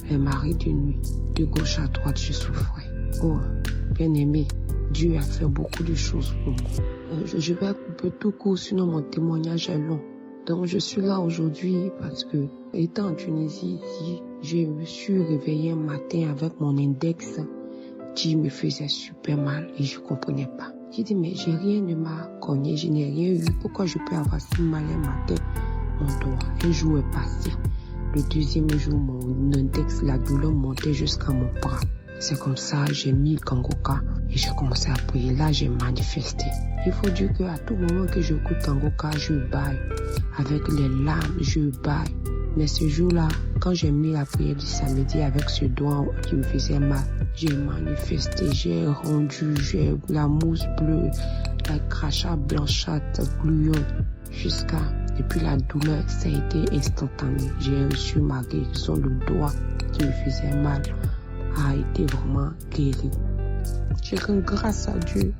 les maris de nuit, de gauche à droite, je souffrais. Oh, bien-aimé, Dieu a fait beaucoup de choses pour moi. Je vais couper tout court, sinon mon témoignage est long. Donc je suis là aujourd'hui parce que, étant en Tunisie ici, je me suis réveillé un matin avec mon index qui me faisait super mal et je comprenais pas. J'ai dit mais j'ai rien de m'a cogné, je n'ai rien eu. Pourquoi je peux avoir si mal un matin? Mon doigt, un jour est passé. Le deuxième jour, mon index, la douleur montait jusqu'à mon bras. C'est comme ça, j'ai mis le Kangoka et j'ai commencé à prier. Là, j'ai manifesté. Il faut dire qu'à tout moment que j'écoute Kangoka, je baille. Avec les larmes, je baille. Mais ce jour-là, quand j'ai mis la prière du samedi avec ce doigt qui me faisait mal, j'ai manifesté, j'ai rendu, j'ai la mousse bleue, la crachat blanchâtre, gluante, jusqu'à... Et puis la douleur, ça a été instantané. J'ai reçu ma guérison, le doigt qui me faisait mal a été vraiment guéri. Je rends grâce à Dieu.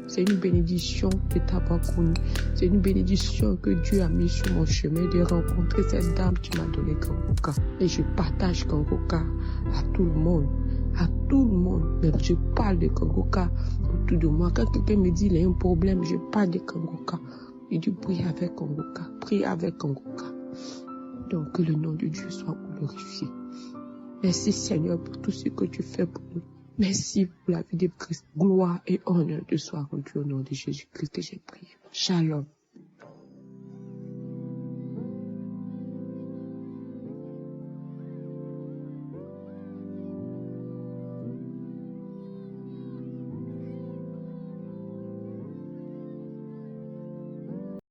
C'est une bénédiction de t'avoir connu. C'est une bénédiction que Dieu a mis sur mon chemin de rencontrer cette dame qui m'a donné Kangoka. Et je partage Kangoka à tout le monde. À tout le monde. Même je parle de Kangoka autour de moi. Quand quelqu'un me dit qu'il a un problème, je parle de Kangoka. Et du prie avec Kangoka. Prie avec Kangoka. Donc que le nom de Dieu soit glorifié. Merci Seigneur pour tout ce que tu fais pour nous. Merci pour la vie de Christ. Gloire et honneur te soient rendus au nom de Jésus-Christ que j'ai prié. Shalom.